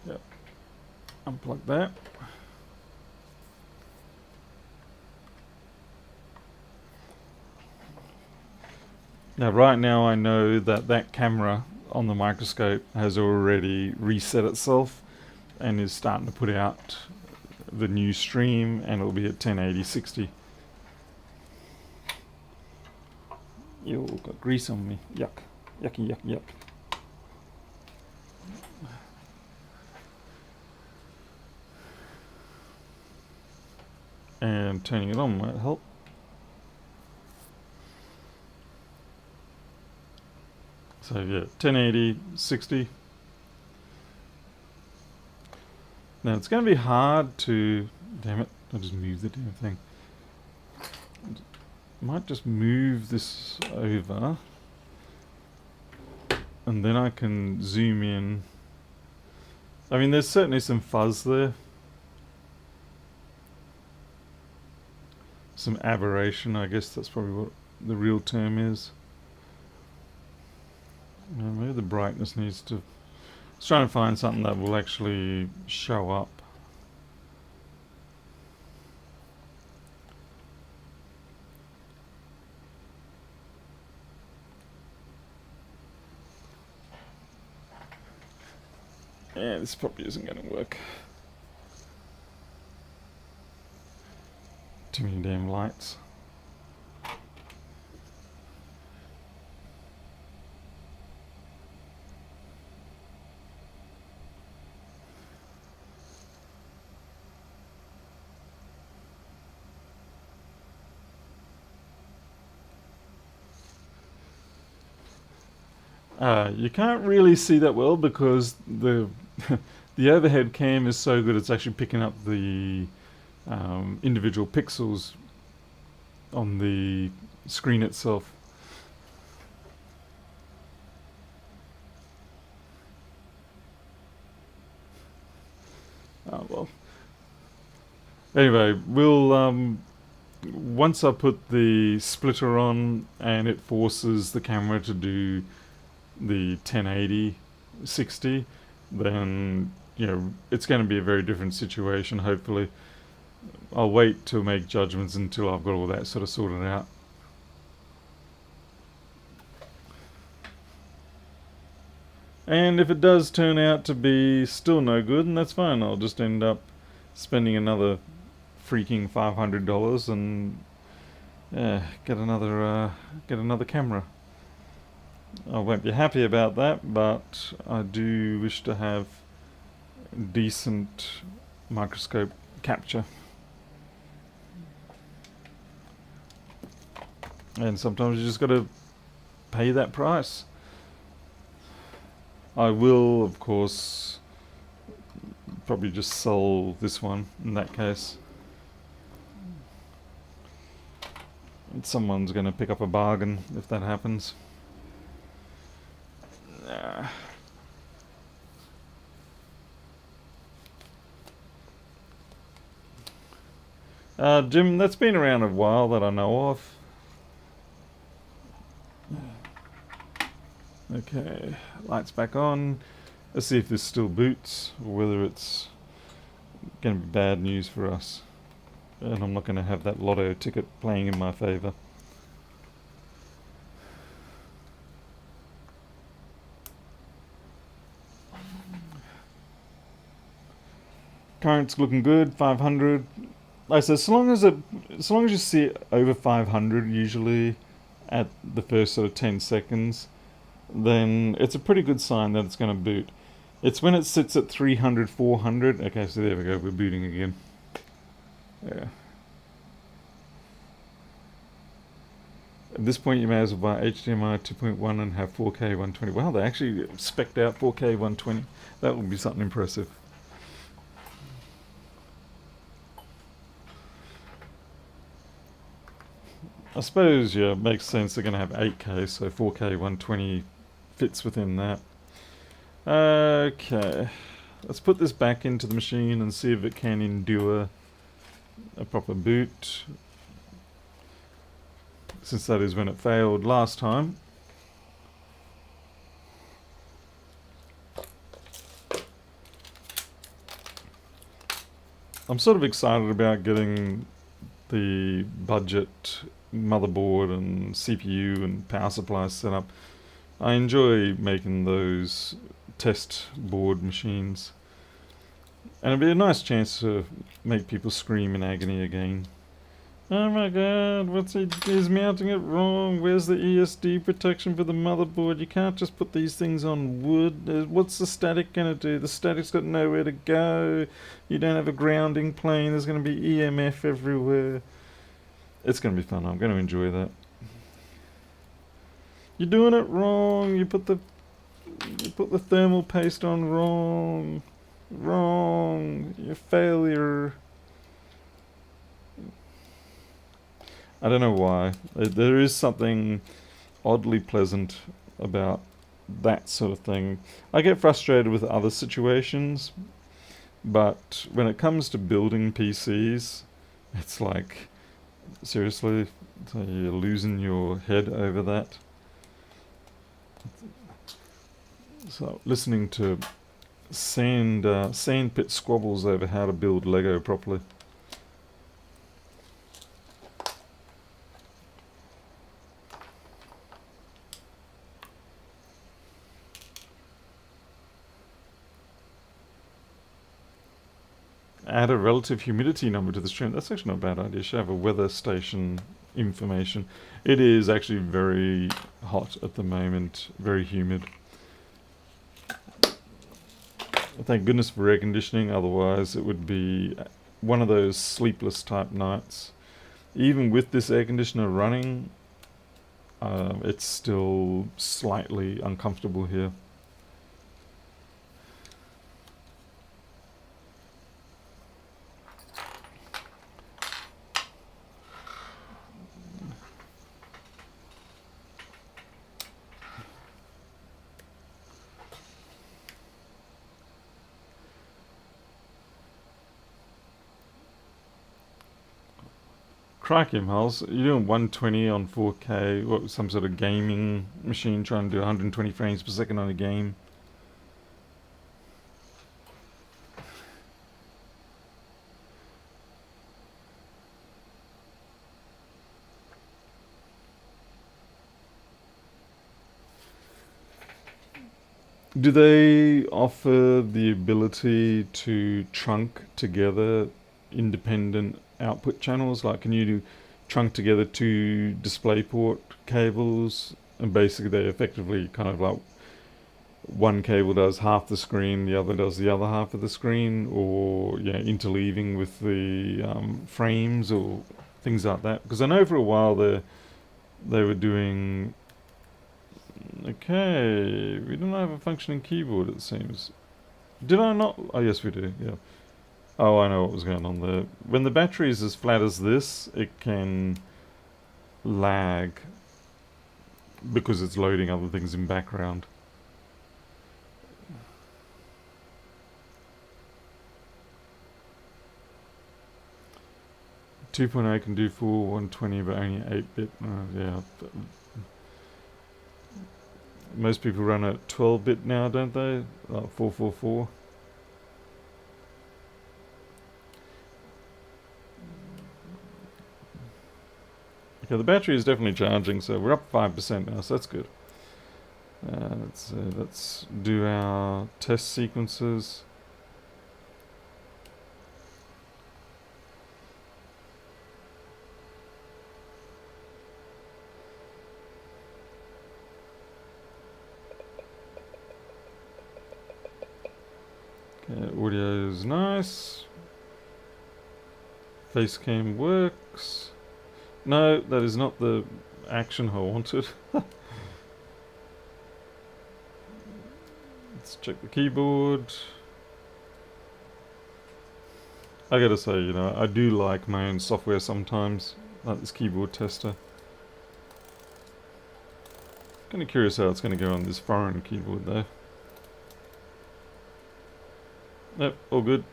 Yep, unplug that. Now right now I know that that camera on the microscope has already reset itself and is starting to put out the new stream, and it'll be at 1080-60. Yo, got grease on me. Yuck. Yucky, yuck, yuck. And turning it on might help. So yeah, 1080-60. Now it's going to be hard to... Damn it, I'll just move the damn thing. might just move this over, and then I can zoom in. I mean, there's certainly some fuzz there. Some aberration, I guess that's probably what the real term is. Maybe the brightness needs to... I was trying to find something that will actually show up. Yeah, this probably isn't going to work. Too many damn lights. You can't really see that well because the the overhead cam is so good it's actually picking up the individual pixels on the screen itself. Oh well. Anyway, we'll once I put the splitter on and it forces the camera to do the 1080 60, then it's going to be a very different situation. Hopefully I'll wait to make judgments until I've got all that sort of sorted out. And if it does turn out to be still no good, and that's fine, I'll just end up spending another freaking $500 and get another camera. I won't be happy about that, but I do wish to have decent microscope capture. And sometimes you just got to pay that price. I will, of course, probably just sell this one in that case. And someone's going to pick up a bargain if that happens. Jim, that's been around a while that I know of. Okay, lights back on. Let's see if this still boots or whether it's going to be bad news for us. And I'm not going to have that lotto ticket playing in my favour. Current's looking good, 500. Like I said, as long as you see it over 500 usually at the first sort of 10 seconds, then it's a pretty good sign that it's going to boot. It's when it sits at 300, 400. Okay, so there we go, we're booting again. Yeah. At this point you may as well buy HDMI 2.1 and have 4K 120. Wow, they actually spec'd out 4K 120. That would be something impressive. I suppose, yeah, it makes sense. They're going to have 8K, so 4K 120 fits within that. Okay, let's put this back into the machine and see if it can endure a proper boot, since that is when it failed last time. I'm sort of excited about getting the budget motherboard and CPU and power supply set up. I enjoy making those test board machines, and it'd be a nice chance to make people scream in agony again. Oh my god, he's mounting it wrong. Where's the ESD protection for the motherboard? You can't just put these things on wood. What's the static gonna do? The static's got nowhere to go. You don't have a grounding plane. There's gonna be EMF everywhere. It's gonna be fun. I'm gonna enjoy that. You're doing it wrong. You put the thermal paste on wrong. Wrong. You're a failure. I don't know why. There is something oddly pleasant about that sort of thing. I get frustrated with other situations, but when it comes to building PCs, it's like, seriously, so you're losing your head over that. So listening to sandpit squabbles over how to build Lego properly. Add a relative humidity number to the stream. That's actually not a bad idea. Should have a weather station information. It is actually very hot at the moment, very humid. Thank goodness for air conditioning, otherwise it would be one of those sleepless type nights. Even with this air conditioner running, it's still slightly uncomfortable here. Crikey, Miles, you're doing 120 on 4K, what, some sort of gaming machine trying to do 120 frames per second on a game? Do they offer the ability to trunk together independent output channels? Like, can you do trunk together two DisplayPort cables, and basically they effectively kind of like one cable does half the screen, the other does the other half of the screen, or yeah, interleaving with the frames or things like that? Because I know for a while they were doing. Okay, we don't have a functioning keyboard, it seems. Did I not? Oh, yes, we do, yeah. Oh, I know what was going on there. When the battery is as flat as this, it can lag because it's loading other things in background. Two point eight can do full 120, but only 8-bit. Yeah. Most people run at 12-bit now, don't they? 444. Okay, the battery is definitely charging, so we're up 5% now, so that's good. Let's do our test sequences. Okay, audio is nice. Facecam works. No, that is not the action I wanted. Let's check the keyboard. I gotta say, you know, I do like my own software sometimes, like this keyboard tester. Kinda curious how it's gonna go on this foreign keyboard though. Yep, all good.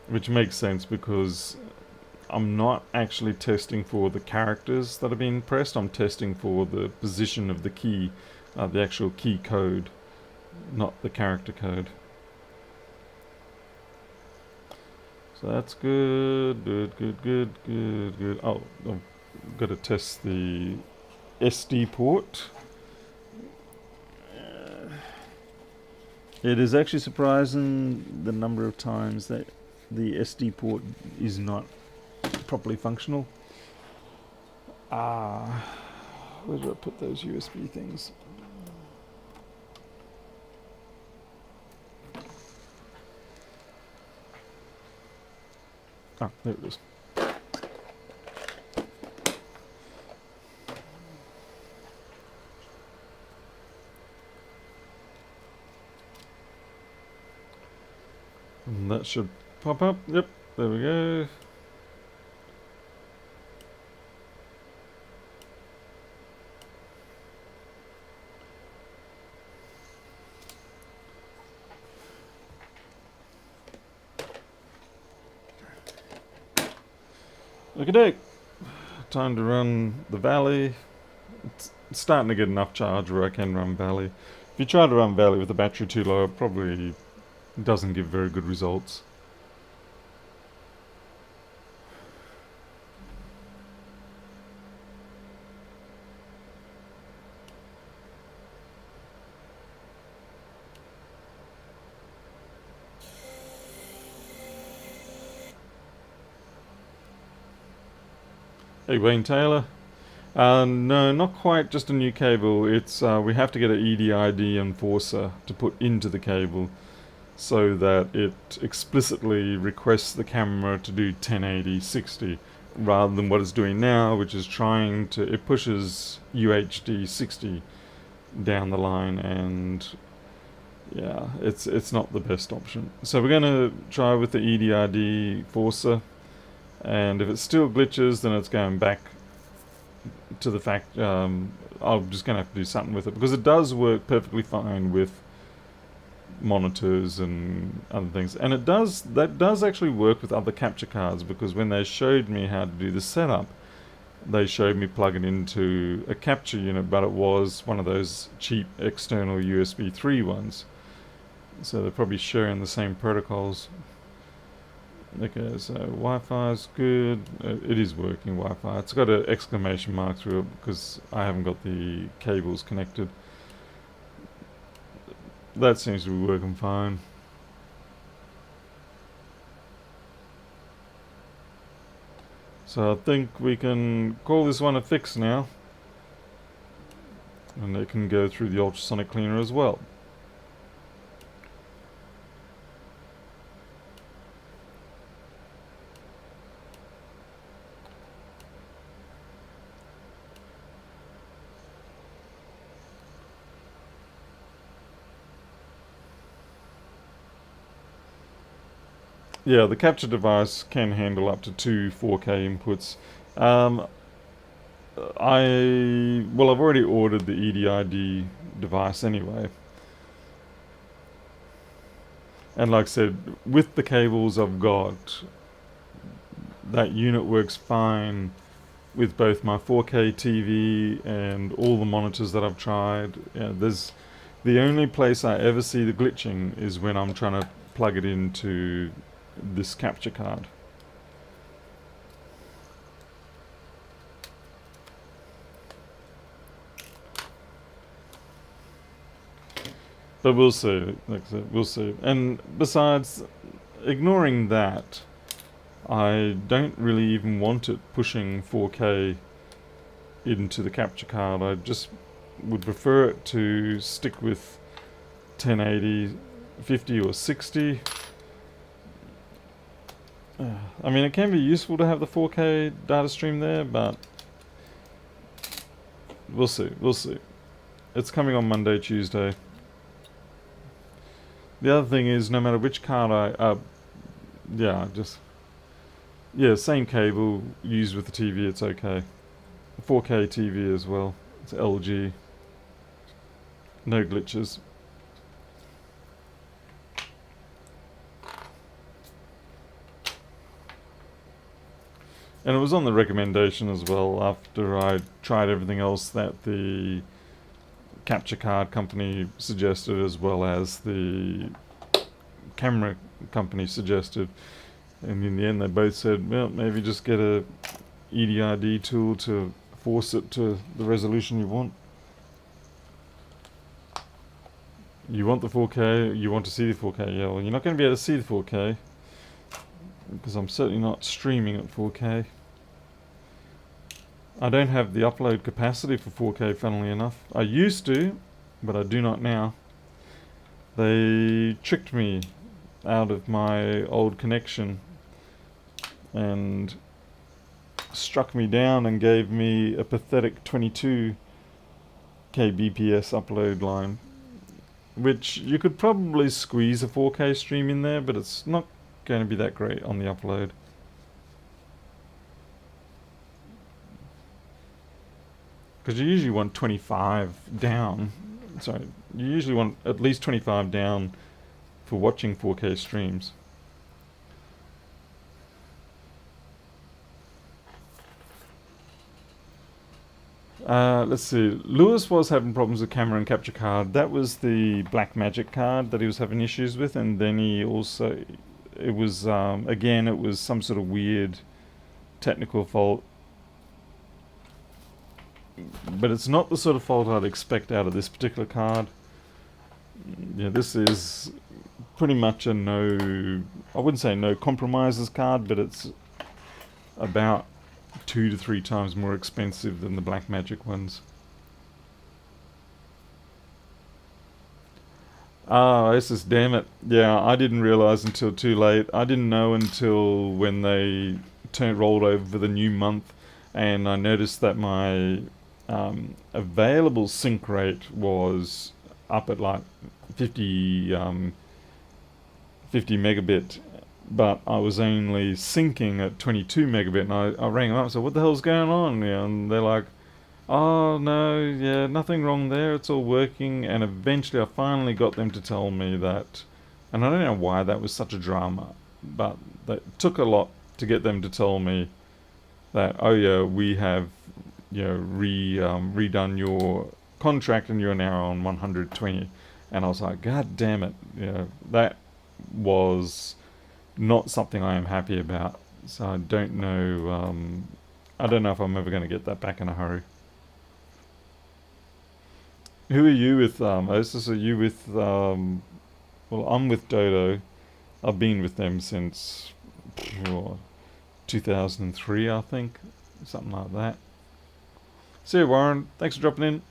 Which makes sense because I'm not actually testing for the characters that are being pressed, I'm testing for the position of the key, the actual key code, not the character code. So that's good, good. Oh, I've got to test the SD port. It is actually surprising the number of times that the SD port is not properly functional. Where did I put those USB things? Ah, there it is. And that should pop up. Yep, there we go. Okay, time to run the Valley. It's starting to get enough charge where I can run Valley. If you try to run Valley with the battery too low, it probably doesn't give very good results. Hey, Wayne Taylor. No, not quite just a new cable. It's we have to get an EDID enforcer to put into the cable so that it explicitly requests the camera to do 1080 60 rather than what it's doing now, which is trying to, it pushes UHD 60 down the line, and yeah, it's not the best option. So we're going to try with the EDID enforcer, and if it still glitches, then it's going back to the fact I'm just going to have to do something with it, because it does work perfectly fine with monitors and other things, and that does actually work with other capture cards, because when they showed me how to do the setup, they showed me plug it into a capture unit, but it was one of those cheap external USB 3 ones, so they're probably sharing the same protocols. Okay, so Wi-Fi is good. It is working Wi-Fi. It's got an exclamation mark through it because I haven't got the cables connected. That seems to be working fine. So I think we can call this one a fix now. And it can go through the ultrasonic cleaner as well. Yeah, the capture device can handle up to 2 4K inputs. Um, I've already ordered the EDID device anyway. And like I said, with the cables I've got, that unit works fine with both my 4K TV and all the monitors that I've tried. Yeah, the only place I ever see the glitching is when I'm trying to plug it into this capture card. But we'll see. Like I said, we'll see. And besides, ignoring that, I don't really even want it pushing 4K into the capture card. I just would prefer it to stick with 1080, 50 or 60. I mean, it can be useful to have the 4K data stream there, but we'll see. We'll see. It's coming on Monday, Tuesday. The other thing is, no matter which card same cable used with the TV, it's okay. 4K TV as well. It's LG. No glitches. And it was on the recommendation as well, after I tried everything else that the capture card company suggested, as well as the camera company suggested. And in the end they both said, well, maybe just get a EDID tool to force it to the resolution you want. You want the 4K, you want to see the 4K, yeah, well, you're not going to be able to see the 4K, because I'm certainly not streaming at 4K. I don't have the upload capacity for 4K, funnily enough. I used to, but I do not now. They tricked me out of my old connection and struck me down and gave me a pathetic 22 kbps upload line, which you could probably squeeze a 4K stream in there, but it's not going to be that great on the upload. Because you usually want 25 down. Sorry, you usually want at least 25 down for watching 4K streams. Let's see. Lewis was having problems with camera and capture card. That was the Black Magic card that he was having issues with, and then he also, it was again, it was some sort of weird technical fault. But it's not the sort of fault I'd expect out of this particular card. Yeah, this is pretty much a no, I wouldn't say no compromises card, but it's about 2 to 3 times more expensive than the Black Magic ones. Ah, this is, damn it. Yeah, I didn't realize until too late. I didn't know until when they rolled over for the new month, and I noticed that my available sync rate was up at like 50 megabit, but I was only syncing at 22 megabit, and I rang them up and said, what the hell's going on? Yeah, and they're like, oh no, yeah, nothing wrong there, it's all working. And eventually I finally got them to tell me that, and I don't know why that was such a drama, but it took a lot to get them to tell me that, oh yeah, we have, you know, redone your contract and you're now on 120. And I was like, god damn it, you know, that was not something I am happy about. So I don't know, I don't know if I'm ever going to get that back in a hurry. Who are you with, Osis? Are you with, well, I'm with Dodo. I've been with them since 2003, I think. Something like that. See you, Warren. Thanks for dropping in.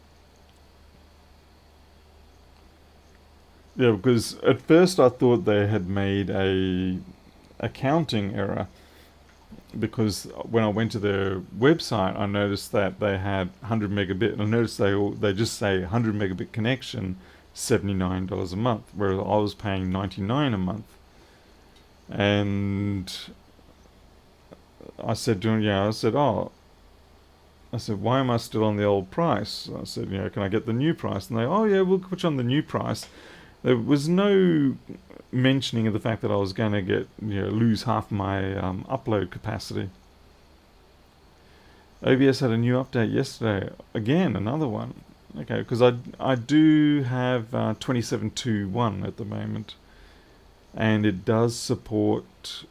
Yeah, because at first I thought they had made a accounting error, because when I went to their website, I noticed that they had 100 megabit, and I noticed they just say 100 megabit connection, $79 a month, whereas I was paying $99 a month. And I said to him, yeah, I said, why am I still on the old price? I said, you know, can I get the new price? And they, oh yeah, we'll put you on the new price. There was no mentioning of the fact that I was going to get, you know, lose half my upload capacity. OBS had a new update yesterday. Again, another one. Okay, because I do have 27.2.1 at the moment, and it does support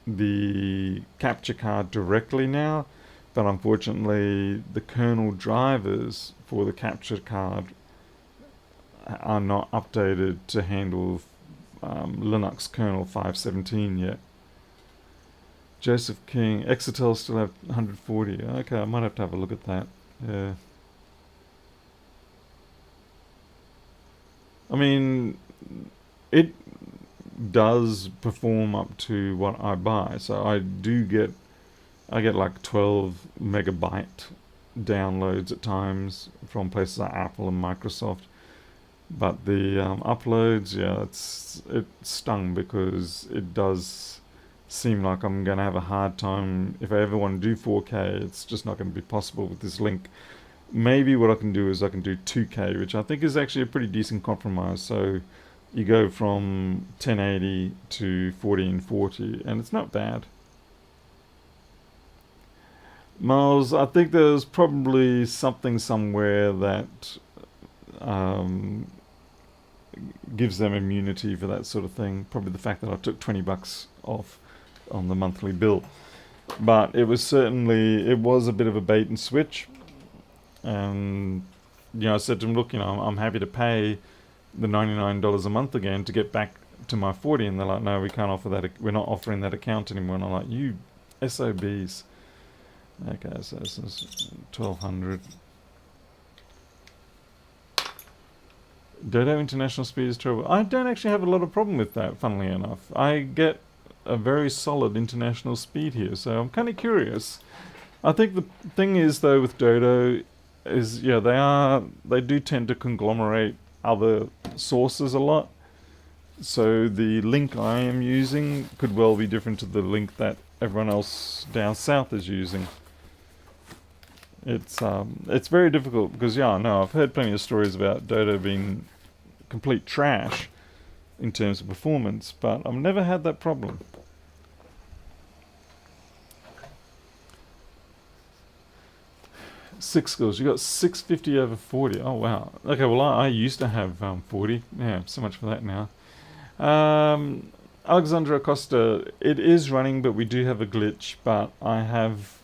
the capture card directly now, but unfortunately the kernel drivers for the capture card are not updated to handle Linux kernel 5.17 yet. Joseph King, Exetel still have 140. Okay, I might have to have a look at that. Yeah. I mean, it does perform up to what I buy, so I get like 12 megabyte downloads at times from places like Apple and Microsoft. But the uploads, yeah, it stung, because it does seem like I'm going to have a hard time. If I ever want to do 4K, it's just not going to be possible with this link. Maybe what I can do is I can do 2K, which I think is actually a pretty decent compromise. So you go from 1080 to 1440, and it's not bad. Miles, I think there's probably something somewhere that gives them immunity for that sort of thing. Probably the fact that I took $20 off on the monthly bill. But it was a bit of a bait and switch. And, you know, I said to them, look, you know, I'm happy to pay the $99 a month again to get back to my 40. And they're like, no, we can't offer that. We're not offering that account anymore. And I'm like, you SOBs. Okay, so this is 1200. Dodo international speed is terrible. I don't actually have a lot of problem with that, funnily enough. I get a very solid international speed here, so I'm kind of curious. I think the thing is, though, with Dodo is, yeah, they do tend to conglomerate other sources a lot. So the link I am using could well be different to the link that everyone else down south is using. It's very difficult, because yeah, no, I've heard plenty of stories about Dodo being complete trash in terms of performance, but I've never had that problem. 6 scores. You got 650 over 40. Oh wow. Okay, well I used to have 40. Yeah, so much for that now. Alexandra Acosta, it is running, but we do have a glitch. But I have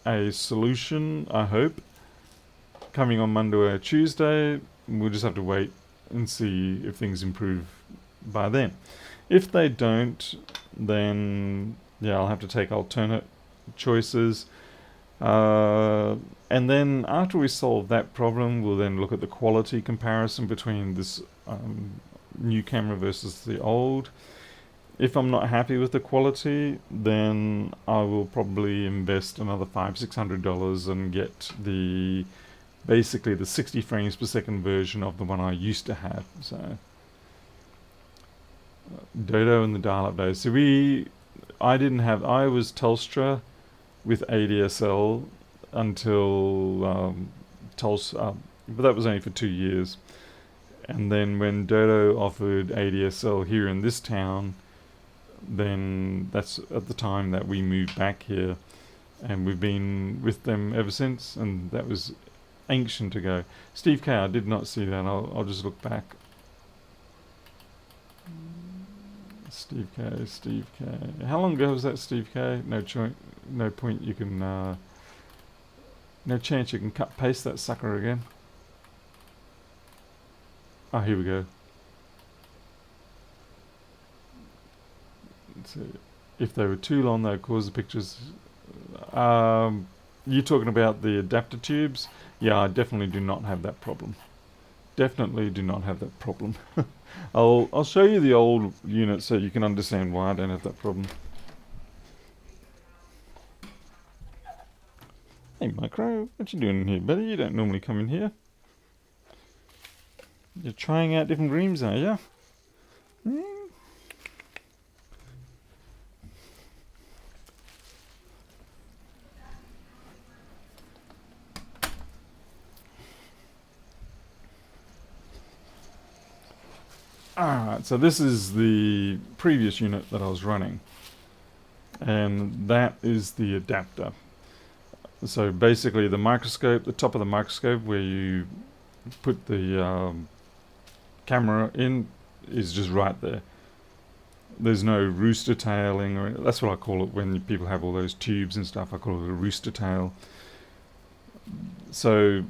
a solution, I hope, coming on Monday or Tuesday. We'll just have to wait and see if things improve by then. If they don't, then yeah, I'll have to take alternate choices. And then after we solve that problem, we'll then look at the quality comparison between this new camera versus the old. If I'm not happy with the quality, then I will probably invest another $500-600 and get basically the 60 frames per second version of the one I used to have. So Dodo and the dial-up days. So I was Telstra with ADSL until but that was only for 2 years. And then when Dodo offered ADSL here in this town, then that's at the time that we moved back here, and we've been with them ever since, and that was ancient ago. Steve K, I did not see that. I'll just look back. Steve K. How long ago was that, Steve K? No point you can, no chance you can cut paste that sucker again. Oh, here we go. Let's see. If they were too long, they would cause the pictures. You're talking about the adapter tubes? Yeah, I definitely do not have that problem. Definitely do not have that problem. I'll show you the old unit so you can understand why I don't have that problem. Hey Micro, what you doing in here, buddy? You don't normally come in here. You're trying out different dreams, are you? Alright, so this is the previous unit that I was running, and that is the adapter. So basically the microscope, the top of the microscope where you put the camera in, is just right there. There's no rooster tailing, or that's what I call it when people have all those tubes and stuff. I call it a rooster tail. So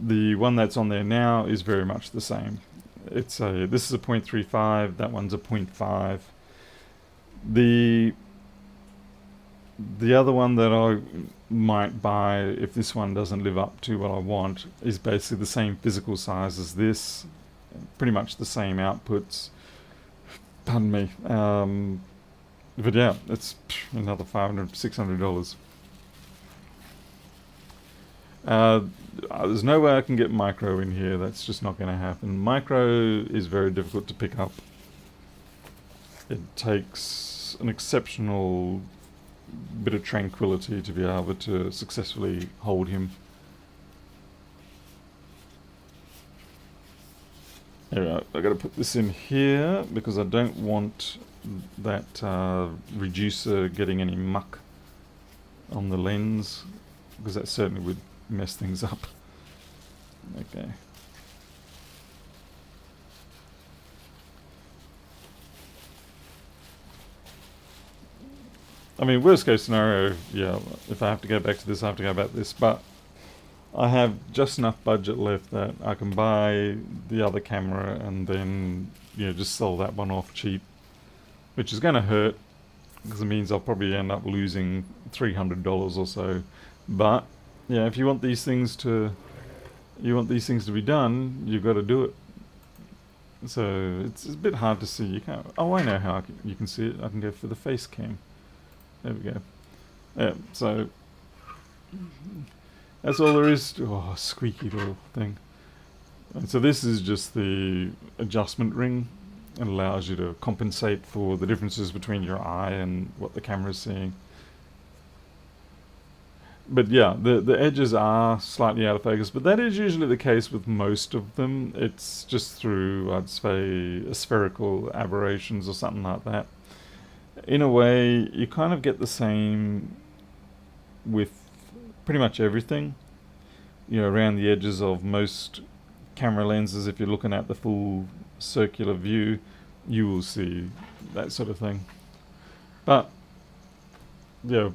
the one that's on there now is very much the same. This is a 0.35, that one's a 0.5. The other one that I might buy, if this one doesn't live up to what I want, is basically the same physical size as this, pretty much the same outputs. Pardon me. But yeah, it's another $500-600. There's no way I can get micro in here. That's just not going to happen. Micro is very difficult to pick up. It takes an exceptional bit of tranquility to be able to successfully hold him. Anyway, I've got to put this in here because I don't want that reducer getting any muck on the lens, because that certainly would mess things up. Okay. I mean, worst case scenario, yeah, if I have to go back to this, I have to go back to this, but I have just enough budget left that I can buy the other camera and then, you know, just sell that one off cheap, which is going to hurt because it means I'll probably end up losing $300 or so. But yeah, if you want these things to be done, you've got to do it. So it's a bit hard to see. You can't. Oh, I know how you can see it. I can go for the face cam. There we go. Yeah. So that's all there is. Oh, squeaky little thing. And so this is just the adjustment ring. It allows you to compensate for the differences between your eye and what the camera is seeing. But yeah, the edges are slightly out of focus, but that is usually the case with most of them. It's just through, I'd say, spherical aberrations or something like that. In a way, you kind of get the same with pretty much everything. You know, around the edges of most camera lenses, if you're looking at the full circular view, you will see that sort of thing. But, you know,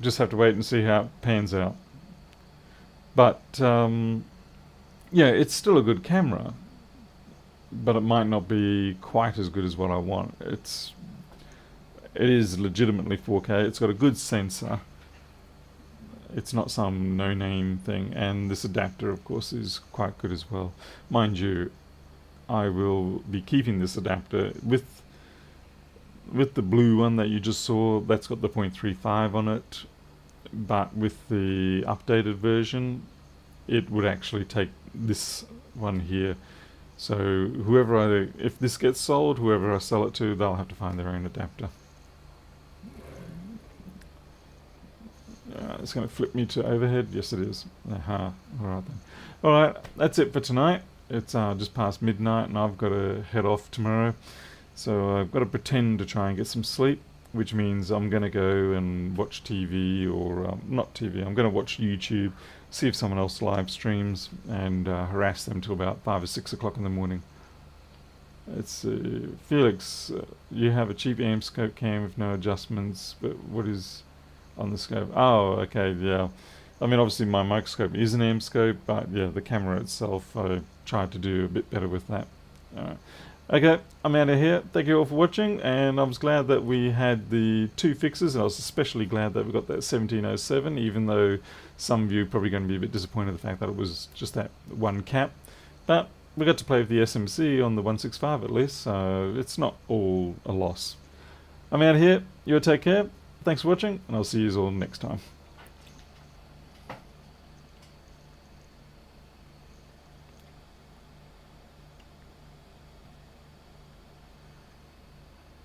just have to wait and see how it pans out. But, yeah, it's still a good camera, but it might not be quite as good as what I want. It is legitimately 4K. It's got a good sensor. It's not some no-name thing, and this adapter, of course, is quite good as well. Mind you, I will be keeping this adapter with the blue one that you just saw. That's got the 0.35 on it, but with the updated version, it would actually take this one here. So if this gets sold, whoever I sell it to, they'll have to find their own adapter. It's going to flip me to overhead. Yes, it is. Aha. Alright then. Alright, that's it for tonight. It's just past midnight and I've got to head off tomorrow. So I've got to pretend to try and get some sleep, which means I'm going to go and watch TV or not TV. I'm going to watch YouTube, see if someone else live streams and harass them till about 5 or 6 o'clock in the morning. It's Felix, you have a cheap AM scope cam with no adjustments, but what is on the scope? Oh, okay, yeah. I mean, obviously my microscope is an AM scope, but yeah, the camera itself, I tried to do a bit better with that. Okay, I'm out of here. Thank you all for watching, and I was glad that we had the 2 fixes, and I was especially glad that we got that 1707, even though some of you are probably going to be a bit disappointed in the fact that it was just that one cap. But we got to play with the SMC on the 165 at least, so it's not all a loss. I'm out of here. You take care. Thanks for watching, and I'll see you all next time.